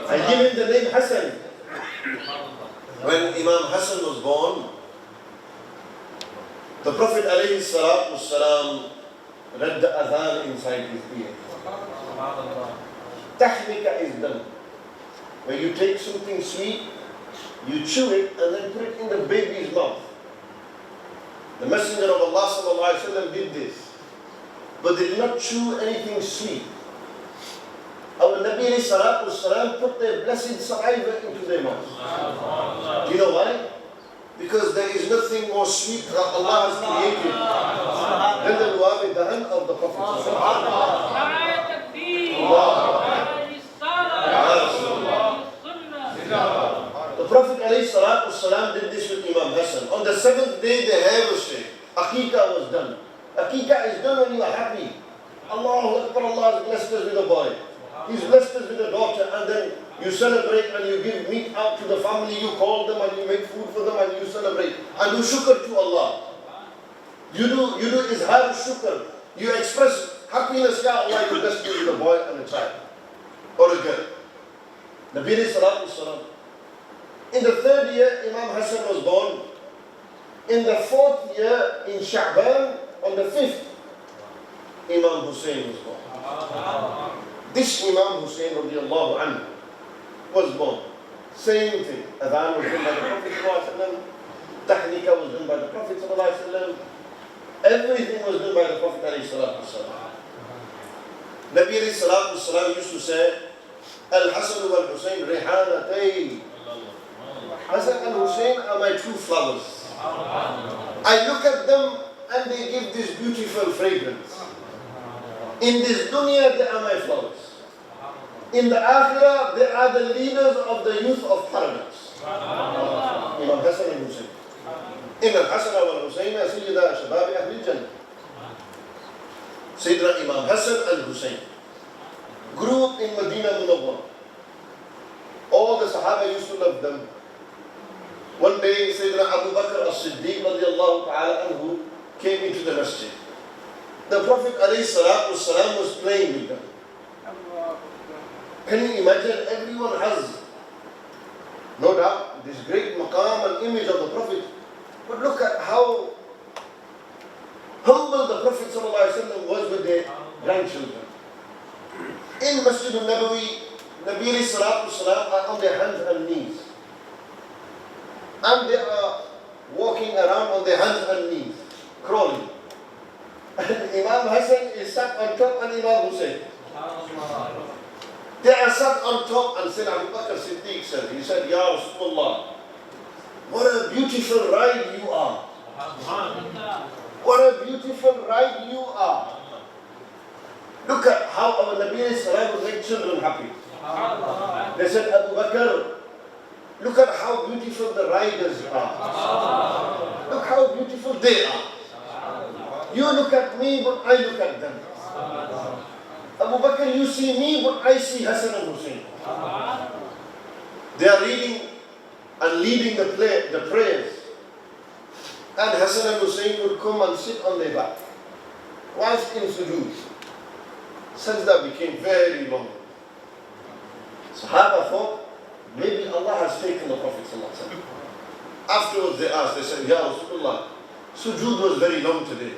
I give him the name Hasan. When Imam Hasan was born, the Prophet ﷺ read the adhan inside his ear. Tahnika is done. When you take something sweet, you chew it and then put it in the baby's mouth. The Messenger of Allah ﷺ did this. But they did not chew anything sweet. Our Nabi ﷺ put their blessed saliva into their mouth. Do you know why? Because there is nothing more sweet that Allah has created than the luwab dahan of the Prophet. The Prophet ﷺ did this with Imam Hassan. On the 7th day, the hair was shaved. Aqiqah was done. Aqiqah is done when you are happy. Allahu Akbar, Allah has blessed us with a boy. He's blessed us with a daughter, and then you celebrate and you give meat out to the family, you call them and you make food for them and you celebrate. And do shukr to Allah. You do izhar shukr. You express happiness, Ya Allah, you blessed me with a boy and a child. Or a girl. Nabi sallallahu alayhi wa sallam. In the 3rd year, Imam Hassan was born. In the 4th year, in Sha'ban, on the 5th, Imam Hussein was born. This Imam Hussein radiallahu anhu was born. Same thing. Adhan was done by the Prophet ﷺ. Tahnika was done by the Prophet ﷺ. Everything was done by the Prophet ﷺ. Nabi ﷺ used to say, Al-Hasan wal-Hussein rihanatayn. Hassan and Hussein are my two flowers. I look at them and they give this beautiful fragrance. In this dunya, they are my flowers. In the akhirah, they are the leaders of the youth of paradise. Imam Hassan and Hussein. Inna al-Hasan wal-Hussein sayyida shababi ahli jannah. Sayyidina Imam Hassan and Hussein grew up in Medina Munawwar. All the Sahaba used to love them. One day, Sayyidina Abu Bakr as-Siddiq radiallahu ta'ala anhu came into the masjid. The Prophet ﷺ was playing with them. Can you imagine? Everyone has, no doubt, this great maqam and image of the Prophet. But look at how humble the Prophet ﷺ was with their grandchildren. In Masjid al-Nabawi, Nabi ﷺ are on their hands and knees. And they are walking around on their hands and knees, crawling. And Imam Hassan is sat on top and Imam Hussein. They are sat on top, and Sayyidina Abu Bakr Siddiq said, he said, Ya Rasulullah, what a beautiful ride you are. What a beautiful ride you are. Look at how our Nabi would make children happy. They said, Abu Bakr, look at how beautiful the riders are. Look how beautiful they are. You look at me, but I look at them. Abu Bakr, you see me, but I see Hassan and Hussein. They are reading and leading the prayers. And Hassan and Hussein would come and sit on their back. Whilst in sujood. Sajda became very long. Sahaba thought, maybe Allah has taken the Prophet ﷺ. Afterwards they asked, they said, Ya Rasulullah, sujood was very long today.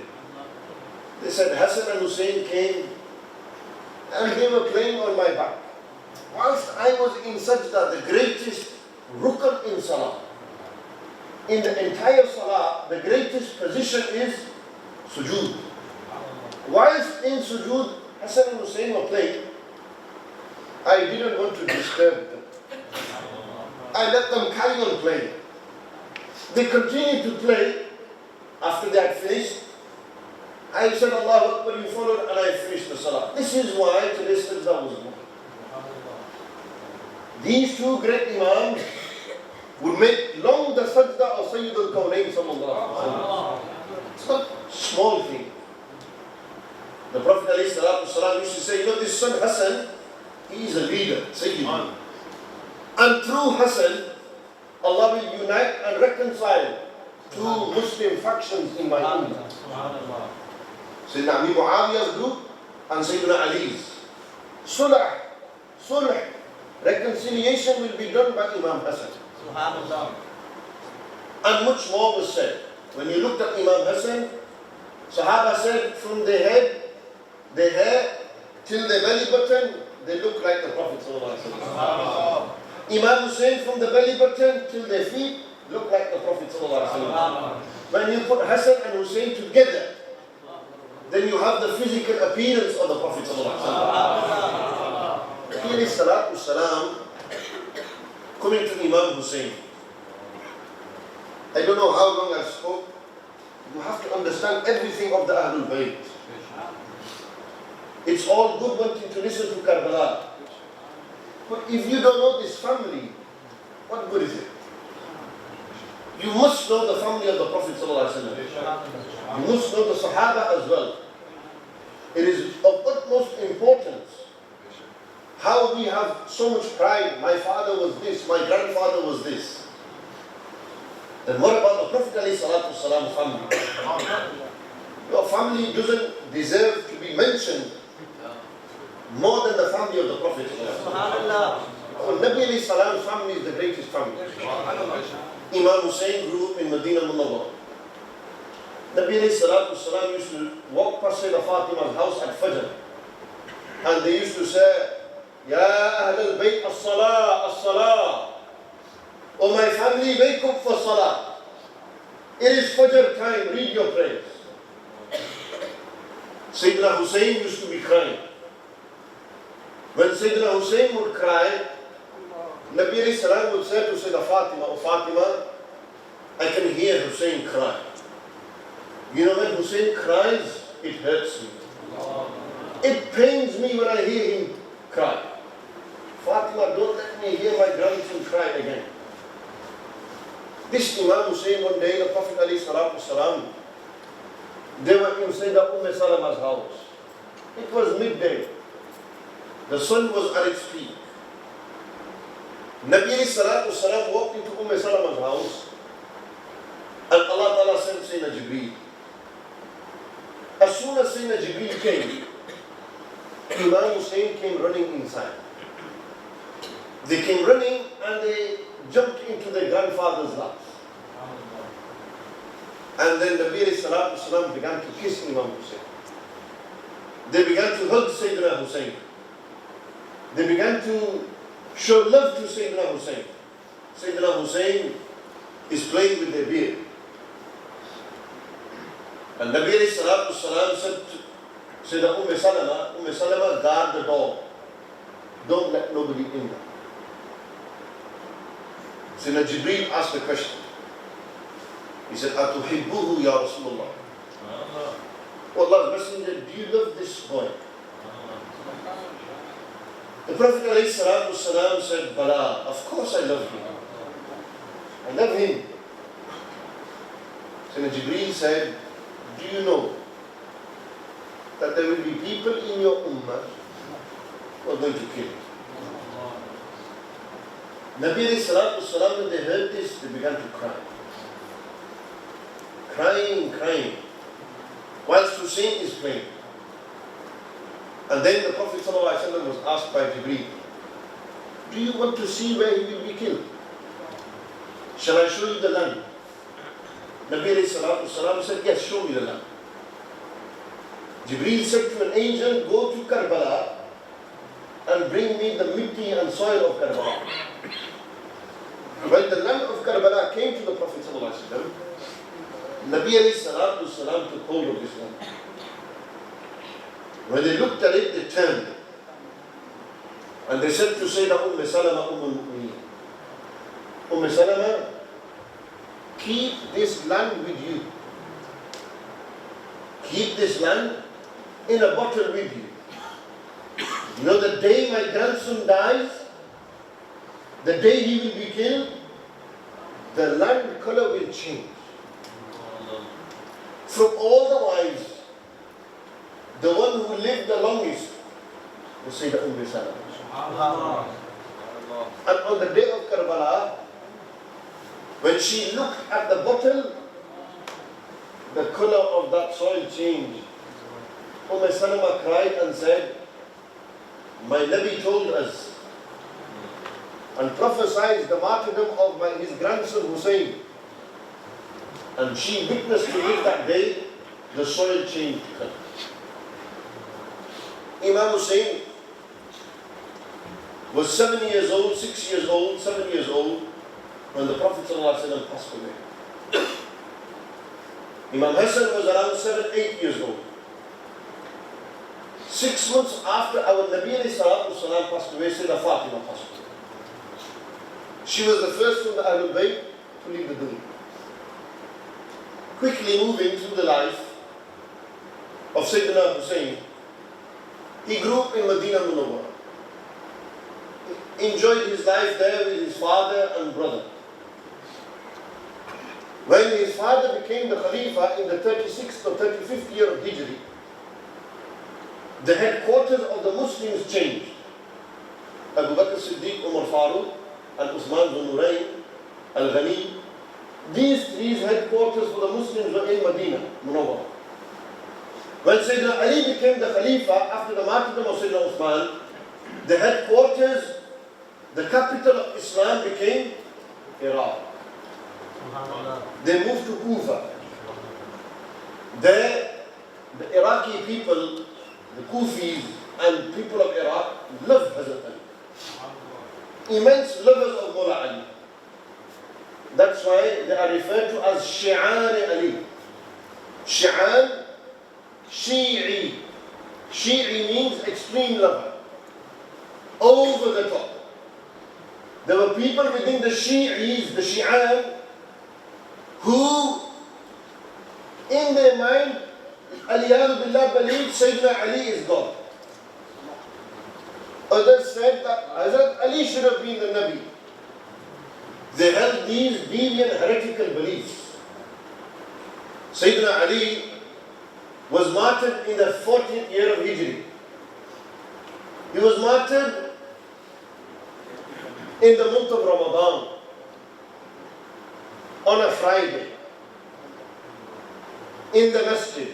They said, Hassan and Hussein came and they were playing on my back. Whilst I was in sajda, the greatest rukn in salah. In the entire salah, the greatest position is sujood. Whilst in sujood, Hassan and Hussein were playing. I didn't want to disturb them. I let them carry on playing. They continued to play. After they had finished, I said, Allahu Akbar, you followed, and I finished the salah. This is why today's sajda was born. These two great imams would make long the sajda of Sayyid al-Kawnayn sallallahu alaihi wasallam. It's not a small thing. The Prophet ﷺ used to say, this son Hassan, he is a leader, Sayyid. And through Hassan, Allah will unite and reconcile two Muslim factions in my ummah. Sayyidina Abi Muawiyah's group and Sayyidina Ali's. Sulh, reconciliation will be done by Imam Hassan. And much more was said. When you looked at Imam Hassan, Sahaba said from the hair till the belly button, they look like the Prophet ﷺ. Imam Hussein from the belly button till their feet look like the Prophet ﷺ. When you put Hassan and Hussein together, then you have the physical appearance of the Prophet ﷺ. Coming to Imam Hussein, I don't know how long I spoke. You have to understand everything of the Ahlul Bayt. It's all good wanting to listen to Karbala. But if you don't know this family, what good is it? You must know the family of the Prophet ﷺ. You must know the Sahaba as well. It is of utmost importance how we have so much pride. My father was this, my grandfather was this. Then what about the Prophet ﷺ family? Your family doesn't deserve to be mentioned more than the family of the Prophet. Nabi alayhi salam's family is the greatest family. Imam Hussein grew up in Medina Munawwara. Nabi alayhi salam used to walk past Sayyidah Fatima's house at Fajr, and they used to say, Ya Ahl al-Bayt as-Salah, as-Salah. Oh my family, wake up for Salah. It is Fajr time, read your prayers. Sayyidina Hussein used to be crying. When Sayyidina Hussein would cry, Nabi alayhi salam would say to Sayyidah Fatima, oh Fatima, I can hear Hussein cry. You know, when Hussein cries, it hurts me. It pains me when I hear him cry. Fatima, don't let me hear my grandson cry again. This Imam Hussein, one day, the Prophet ﷺ, they were in Sayyidah Salama's house. It was midday. The sun was at its peak. Nabi ﷺ walked into Salama's house, and Allah Ta'ala sent Sayyidina Jibreel. As soon as Sayyidina Jibreel came, Imam Hussein came running inside. They came running and they jumped into their grandfather's lap. And then Nabi ﷺ began to kiss Imam Hussein. They began to hug Sayyidina Hussein. They began to show love to Sayyidina Hussein. Sayyidina Hussein is playing with their beard. And Nabi ﷺ said to Sayyidina Salama, guard the door. Don't let nobody in there. Sayyidina Jibreel asked the question. He said, Atuhibbuhu ya Rasulullah. Oh Allah's Messenger, do you love this boy? The Prophet ﷺ said, Bala, of course I love him. I love him. Sayyidina Jibreel said, do you know that there will be people in your ummah who are going to kill you? Nabi ﷺ, when they heard this, they began to cry. Crying, whilst Hussein is praying. And then the Prophet ﷺ was asked by Jibreel, do you want to see where he will be killed? Shall I show you the land? Nabi ﷺ said, yes, show me the land. Jibreel said to an angel, go to Karbala and bring me the mitti and soil of Karbala. When the land of Karbala came to the Prophet ﷺ, Nabi ﷺ took hold of this land. When they looked at it, they turned. And they said to Sayyidah Salama, Salama, keep this land with you. Keep this land in a bottle with you. You know, the day my grandson dies, the day he will be killed, the land color will change. From all the wives, the one who lived the longest was Sayyidah Salama. And on the day of Karbala, when she looked at the bottle, the color of that soil changed. Salama cried and said, my Nabi told us and prophesied the martyrdom of his grandson Hussein. And she witnessed to it that day, the soil changed. Imam Hussein was 7 years old, 6 years old, 7 years old when the Prophet ﷺ passed away. Imam Hassan was around 7, 8 years old. 6 months after our Nabi ﷺ passed away, Sayyidah Fatima passed away. She was the first from the Ahlul Bayt to leave the dunya. Quickly moving through the life of Sayyidina Hussein, he grew up in Medina Munawwara. He enjoyed his life there with his father and brother. When his father became the Khalifa in the 36th or 35th year of Hijri, the headquarters of the Muslims changed. Abu Bakr Siddiq, Umar Farooq, and Uthman bin Nurayn, Al-Ghani, these three headquarters for the Muslims were in Medina Munawwara. When Sayyidina Ali became the Khalifa after the martyrdom of Sayyidina Uthman, the headquarters, the capital of Islam became Iraq. They moved to Kufa. There, the Iraqi people, the Kufis and people of Iraq loved Hazrat Ali. Immense lovers of Mullah Ali. That's why they are referred to as Shi'an Ali. Shi'an, Shi'i. Shi'i means extreme lover. Over the top. There were people within the Shi'is, the Shi'an, who in their mind, Aliyah Billah believed Sayyidina Ali is God. Others said that Hazrat Ali should have been the Nabi. They held these deviant heretical beliefs. Sayyidina Ali was martyred in the 14th year of Hijri. He was martyred in the month of Ramadan on a Friday in the masjid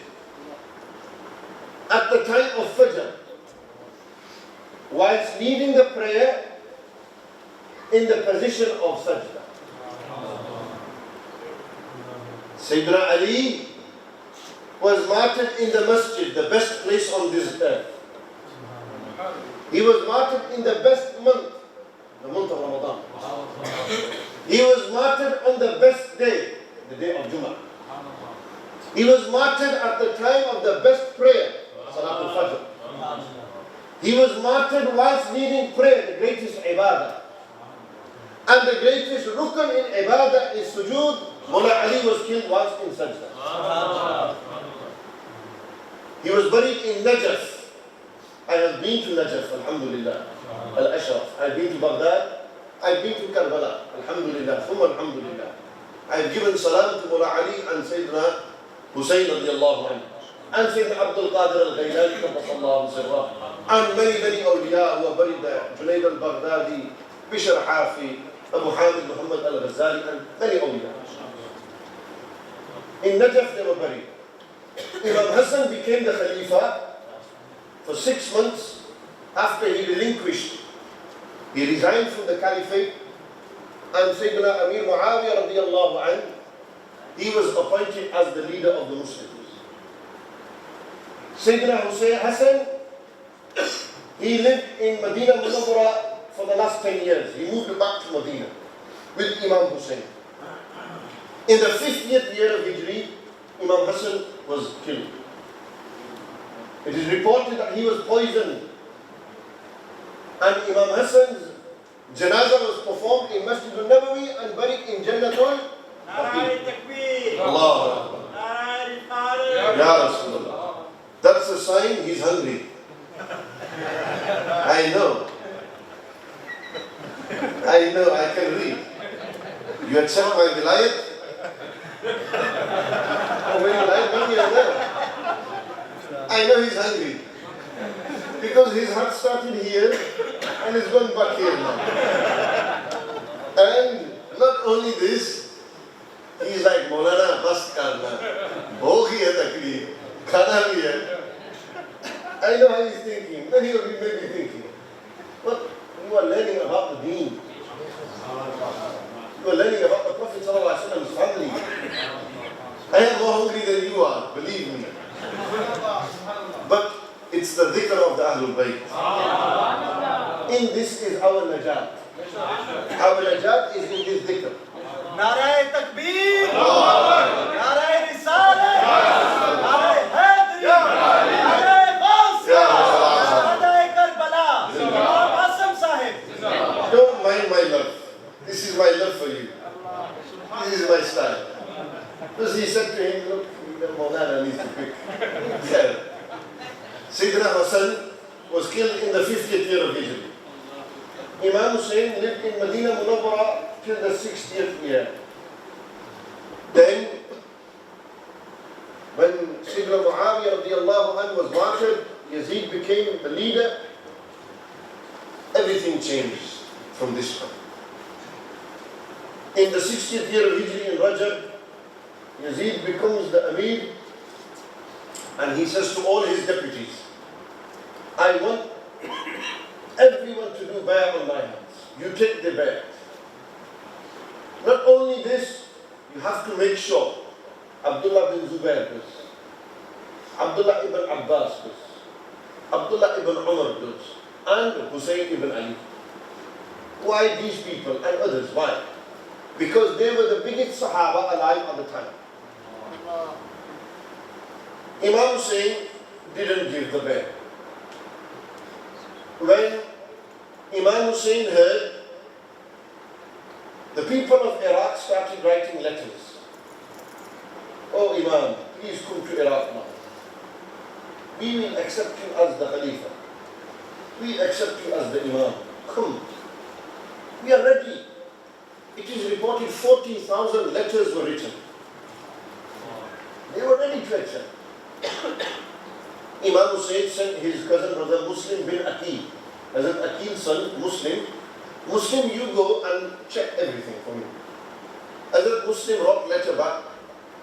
at the time of Fajr, whilst leading the prayer in the position of sajda. Sayyidina Ali was martyred in the masjid, the best place on this earth. He was martyred in the best month, the month of Ramadan. He was martyred on the best day, the day of Jummah. He was martyred at the time of the best prayer, Salatul Fajr. He was martyred whilst leading prayer, the greatest ibadah. And the greatest rukn in ibadah is sujood. Mullah Ali was killed whilst in sajda. He was buried in Najaf. I have been to Najaf, alhamdulillah, al-Ashraf. I've been to Baghdad. I've been to Karbala, alhamdulillah, thumma alhamdulillah. I've given salam to Mullah Ali and Sayyidina Hussein radiallahu anhu. And Sayyidina Abdul Qadir al-Ghaylani, qaddasallahu sirrah. And many awliya who are buried there. Junaid al-Baghdadi, Bishr Hafi, Abu Hamid Muhammad al-Ghazali, and many awliya. In Najaf they were buried. Imam Hassan became the Khalifa for 6 months after he relinquished. He resigned from the Caliphate, and Sayyidina Amir Muawiyah radiallahu anhu, he was appointed as the leader of the Muslims. Sayyidina Hussein Hassan, he lived in Medina Munawwara for the last 10 years. He moved back to Medina with Imam Hussein. In the 50th year of Hijri, Imam Hassan was killed. It is reported that he was poisoned. And Imam Hassan's janazah was performed in Masjid al-Nabawi and buried in Jannatul Narae Takbir. Allah. Narae Risale. Ya Rasulullah. That's a sign he's hungry. I know, I can read. You accept my vilayat? Oh, when you like money, I know he's hungry. Because his heart started here and is going back here now. And not only this, he's like, Maulana, bas karna. Ho gaya takleef. Khana bhi hai. I know how he's thinking. Then he will be maybe thinking, but you are learning about the deen. You are learning about the Prophet ﷺ's family. I am more hungry than you are, believe me. But it's the dhikr of the Ahlul Bayt. In this is our najat. Our najat is in this dhikr. Narae Takbir. Narae Risale. Narae Haidari. Narae Gausiya. Narae Karbala. Imam Asam Sahib. Don't mind my love. This is my love for you. This is my style. Because he said to him, look, Maulana needs to pick. Sayyidina Hassan was killed in the 50th year of Hijri. Imam Hussain lived in Medina Munawwara till the 60th year. Then, when Sayyidina Muawiyah radiallahu anhu was martyred, Yazid became the leader. Everything changed from this point. In the 60th year of Hijri in Rajab, Yazid becomes the Amir and he says to all his deputies, I want everyone to do bay'ah on my hands. You take the bay'ah. Not only this, you have to make sure Abdullah bin Zubair does, Abdullah ibn Abbas does, Abdullah ibn Umar does, and Hussein ibn Ali. Why these people and others? Why? Because they were the biggest Sahaba alive at the time. Imam Hussein didn't give the bay'ah. When Imam Hussein heard, the people of Iraq started writing letters. Oh Imam, please come to Iraq now. We will accept you as the Khalifa. We accept you as the Imam. Come. We are ready. It is reported 40,000 letters were written. They were ready to accept. Imam Hussain sent his cousin brother Muslim bin Aqil. As an Aqil's son, Muslim, you go and check everything for me. As a Muslim wrote letter back,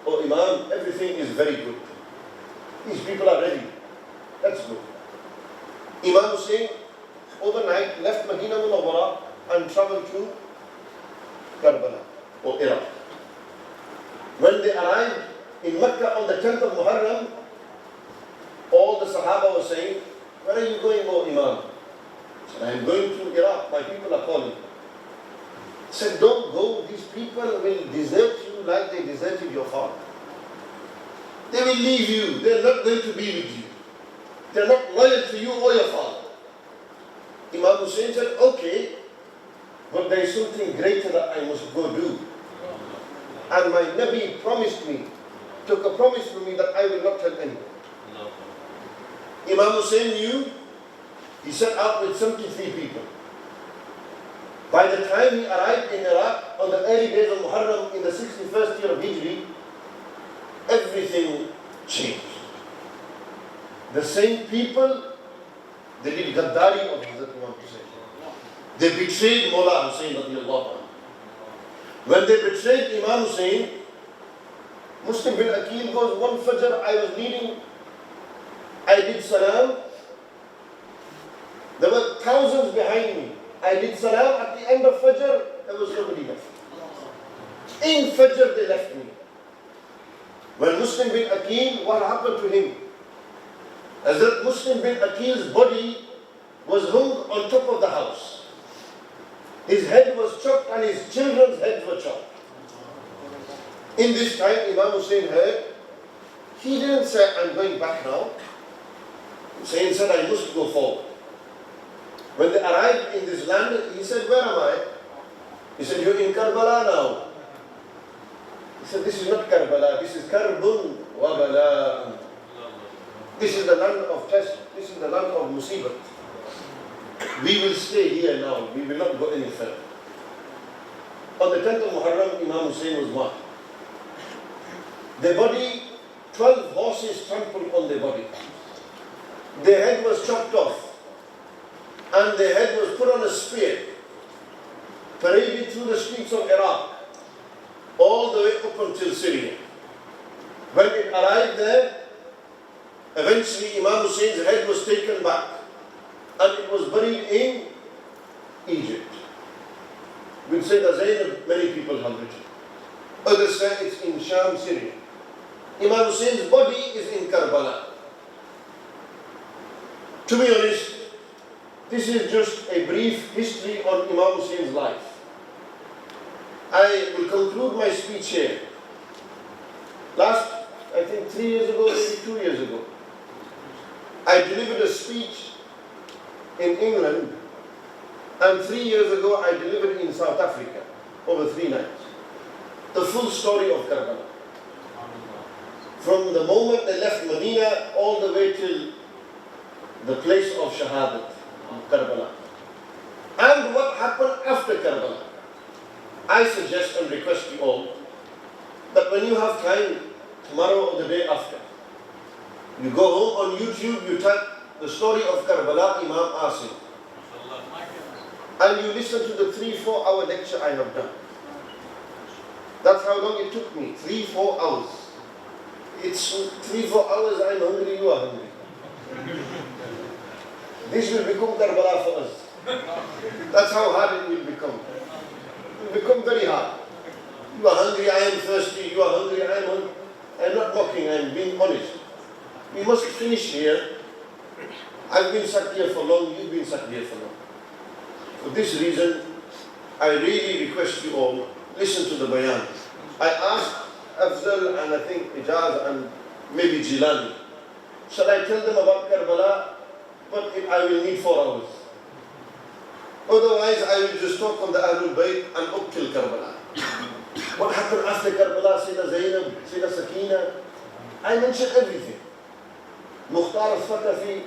oh Imam, everything is very good. These people are ready. That's good. Imam Hussain overnight left Medina Munawwara and traveled to Karbala or Iraq. When they arrived in Mecca on the 10th of Muharram, all the Sahaba were saying, where are you going, O Imam? He said, I am going to Iraq, my people are calling. He said, don't go, these people will desert you like they deserted your father. They will leave you, they are not going to be with you. They are not loyal to you or your father. Imam Hussain said, okay, but there is something greater that I must go do. And my Nabi promised me, took a promise from me that I will not tell anyone. Imam Hussain knew, he set out with 73 people. By the time he arrived in Iraq, on the early days of Muharram, in the 61st year of Hijri, everything changed. The same people, they did Gaddari of Hazrat Imam Hussain. They betrayed Mawla Hussain radiallahu anhu. When they betrayed Imam Hussain, Muslim bin Aqil goes, one Fajr I was leading, I did salam. There were thousands behind me. I did salam. At the end of Fajr, there was nobody left. In Fajr, they left me. When Muslim bin Aqil, what happened to him? As that Muslim bin Aqil's body was hung on top of the house. His head was chopped and his children's heads were chopped. In this time, Imam Hussain heard, he didn't say, I'm going back now. Hussein said, I must go forward. When they arrived in this land, he said, where am I? He said, you're in Karbala now. He said, this is not Karbala, this is Karbun wa Bala. This is the land of test, this is the land of Musibat. We will stay here now, we will not go any further. On the 10th of Muharram, Imam Hussein was marked. Their body, 12 horses trampled on their body. Their head was chopped off, and their head was put on a spear, paraded through the streets of Iraq, all the way up until Syria. When it arrived there, eventually Imam Hussein's head was taken back, and it was buried in Egypt. With Sayyidah Zainab, many people have written. Others say it's in Sham, Syria. Imam Hussein's body is in Karbala. To be honest, this is just a brief history on Imam Hussein's life. I will conclude my speech here. Last, I think 3 years ago, maybe 2 years ago, I delivered a speech in England, and 3 years ago I delivered in South Africa, over 3 nights. The full story of Karbala. From the moment they left Medina all the way till the place of Shahadat, Karbala. And what happened after Karbala. I suggest and request you all that when you have time, tomorrow or the day after, you go home on YouTube, you type the story of Karbala, Imam Asim. And you listen to the 3-4 hour lecture I have done. That's how long it took me, 3-4 hours. It's 3-4 hours, I'm hungry, you are hungry. This will become Karbala for us. That's how hard it will become. It will become very hard. You are hungry, I am thirsty, you are hungry, I am hungry. I am not mocking, I am being honest. We must finish here. I've been sat here for long, you've been sat here for long. For this reason, I really request you all, listen to the bayan. I asked Afzal and I think Ijaz and maybe Jilani, shall I tell them about Karbala? But I will need 4 hours. Otherwise, I will just talk on the Ahlul Bayt and up till Karbala. What happened after Karbala, Sayyidah Zainab, Sayyidah Sakina? I mentioned everything. Mukhtar al-Thaqafi,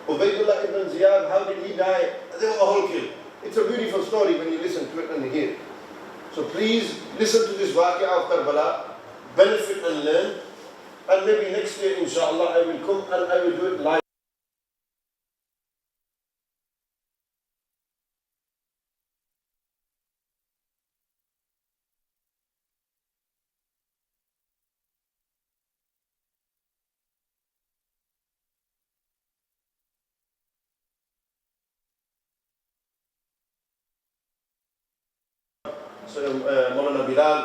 Ubaydullah ibn Ziyad, how did he die? They were all killed. It's a beautiful story when you listen to it and hear. So please listen to this waqia of Karbala, benefit and learn, and maybe next year, inshallah, I will come and I will do it live. Maulana Bilal,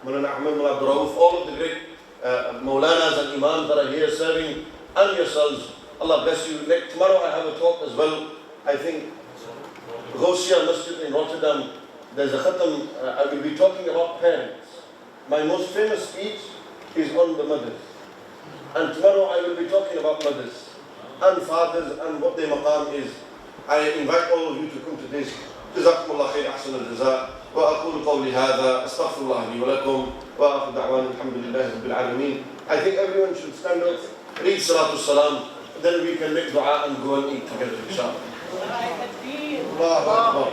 Maulana Ahmed Mullah Abdul Rauf, all of the great Maulanas and Imams that are here serving, and yourselves. Allah bless you. Tomorrow I have a talk as well. I think Ghosia Masjid in Rotterdam, there's a khatam. I will be talking about parents. My most famous speech is on the mothers. And tomorrow I will be talking about mothers and fathers and what their maqam is. I invite all of you to come to this. جزاكم الله خير أحسن الجزاء وأقول قولي هذا أستغفر الله لي ولكم وآخر دعوانا الحمد لله رب العالمين. I think everyone should stand up, read Salatul Salam, then we can make dua and go and eat together inshallah. Allahu Akbar.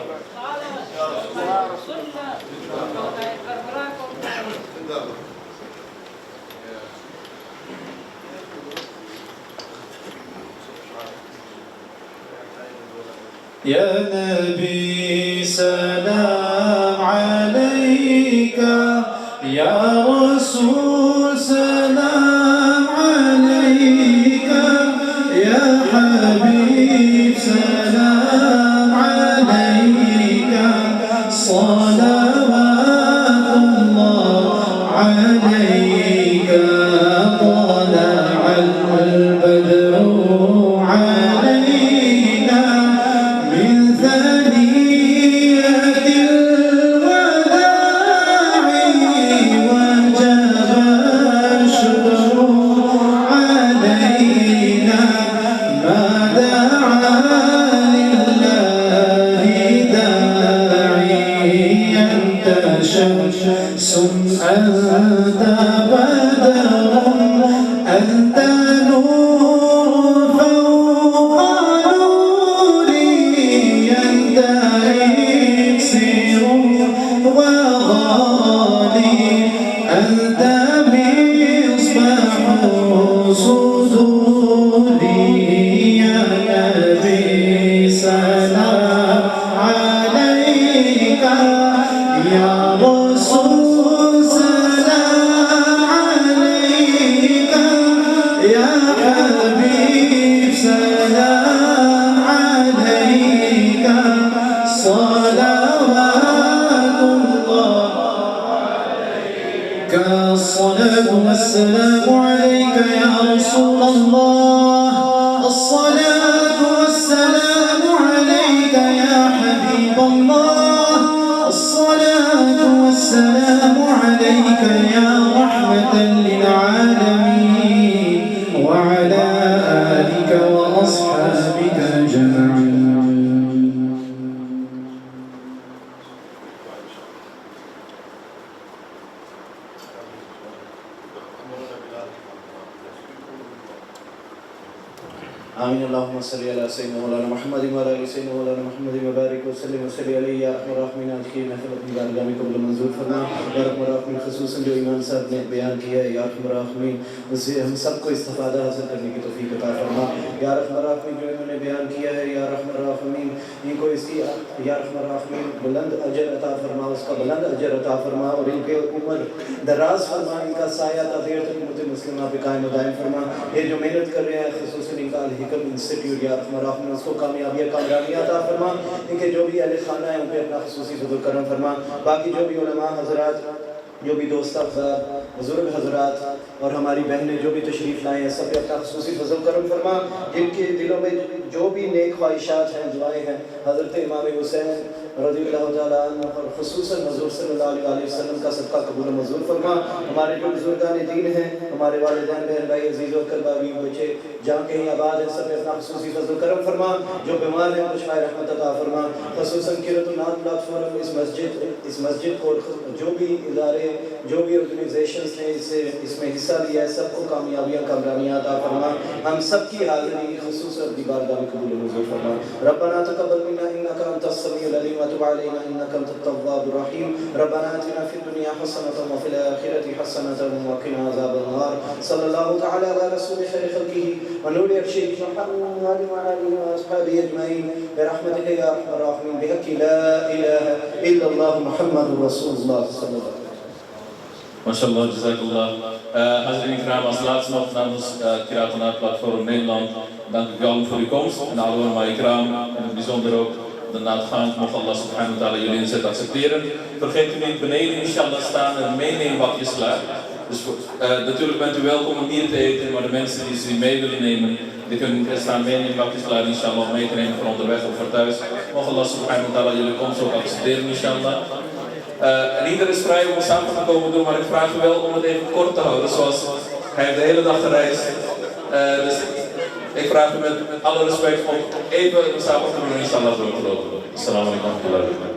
يا نبي سلام عليك يا رسول سلام عليك يا حبيب سلام عليك صلوات الله عليك طلع البدر علينا من ثنية الوداع وجب الشكر علينا ما يا نبي سلام عليك يا رسول سلام عليك يا حبيب سلام عليك صلوات الله الصلاة والسلام عليك يا رسول الله الصلاة والسلام عليك يا حبيب الله الصلاة والسلام عليك يا رحمة للعالمين وعلى آلك وأصحابك أجمعين. آمين اللهم صل على سيدنا مولانا محمد وعلى آل سيدنا مولانا محمد وبارك وسلم وصل عليه يا ارحم الراحمين आखिरी महफिल अपनी बारगाह में कबूल मंजूर फरमा या अरहम अर्राहिमीन खुसूसन जो इमाम साहब ने बयान किया है या अरहम अर्राहिमीन उससे हम सबको इस्तिफादा हासिल करने की तौफीक अता फरमा या अरहम अर्राहिमीन जो इन्होंने बयान किया है या अरहम अर्राहिमीन इनको इसकी या अरहम अर्राहिमीन बुलंद अजर अता फरमा उसका बुलंद अजर अता फरमा और इनके उम्र दराज फरमा इनका साया ता देर तक मुझे मुस्लिमा पे कायम दायम फरमा ये जो मेहनत कर रहे हैं खुसूसन इनका हिकम इंस्टीट्यूट या अरहम उसको कामयाबियाँ कामयाबियाँ अता फरमा इनके जो भी अहले खाना है उन पर अपना खुसूसी फज़ल करम फरमा बाकी जो भी उलमा हज़रात जो भी दोस्त अफ़ज़ाल बुज़ुर्ग हज़रात और हमारी बहनें जो भी तशरीफ़ लाए हैं सब पे अपना खुसूसी फज़ल करम फरमा जिनके दिलों में जो भी नेक ख्वाहिशात हैं दुआएँ हैं हज़रत इमाम हुसैन रज़ियल्लाहु तआला अन्हु और खुसूसन हुज़ूर सल्लल्लाहु अलैहि वसल्लम का सदका कबूल मंजूर फरमा हमारे जो बुजुर्गान दीन हैं हमारे वालिदैन बहन भाई अज़ीज़ और भाभी बच्चे जहाँ कहीं आबाद हैं सब पे अपना खुसूसी फज़ल करम फरमा जो बीमार हैं उनको शिफ़ाए रहमत अता फरमा खुसूसन किरतुन्नास प्लेटफॉर्म इस मस्जिद को जो भी इदारे जो भी ऑर्गेनाइजेशंस ने इसमें हिस्सा लिया है सबको कामयाबियाँ कामरानियाँ अता फरमा हम सब की हाज़िरी खुसूसन अपनी बारगाह में कबूल मंजूर फरमा रब्बना तक़ब्बल मिन्ना इन्नका अंतस समीउल अलीम व तुब अलैना इन्नका अंतत तव्वाबुर रहीम रब्बना आतिना फिद दुनिया हसनतन व फिल आखिरति हसनतन व क़िना अज़ाबन नार सल्लल्लाहु तआला अला रसूल खैर खल्क़िही व नूरि अर्शिही मुहम्मद व आलिहि व अस्हाबिही अजमईन बिरहमतिका या अरहमर राहिमीन बिहक़्क़ि ला इलाहा इल्लल्लाह मुहम्मदुर रसूलुल्लाह सल्लल्लाहु Mashallah, jazakallah. Hazrin Ikram, als laatste nog namens Kiraat-Platform Nederland dank ik u allen voor uw komst. En alle ulama Ikram, en in het bijzonder ook de naadgaand, mocht Allah subhanahu wa ta'ala jullie inzet accepteren. Vergeet u niet, beneden inshallah staan er meeneembakjes klaar. Dus natuurlijk bent u welkom om hier te eten, maar de mensen die ze mee willen nemen, die kunnen staan meeneembakjes klaar inshallah om mee te nemen voor onderweg of voor thuis. Mocht Allah subhanahu wa ta'ala jullie komst ook accepteren inshallah. En ieder is vrij om samen te komen doen, maar ik vraag u wel om het even kort te houden, zoals hij heeft de hele dag gereisd. Dus ik vraag u met alle respect om even de samen te doen en inshallah door te lopen. Assalamu alaikum wa rahmatullahi wa barakatuh.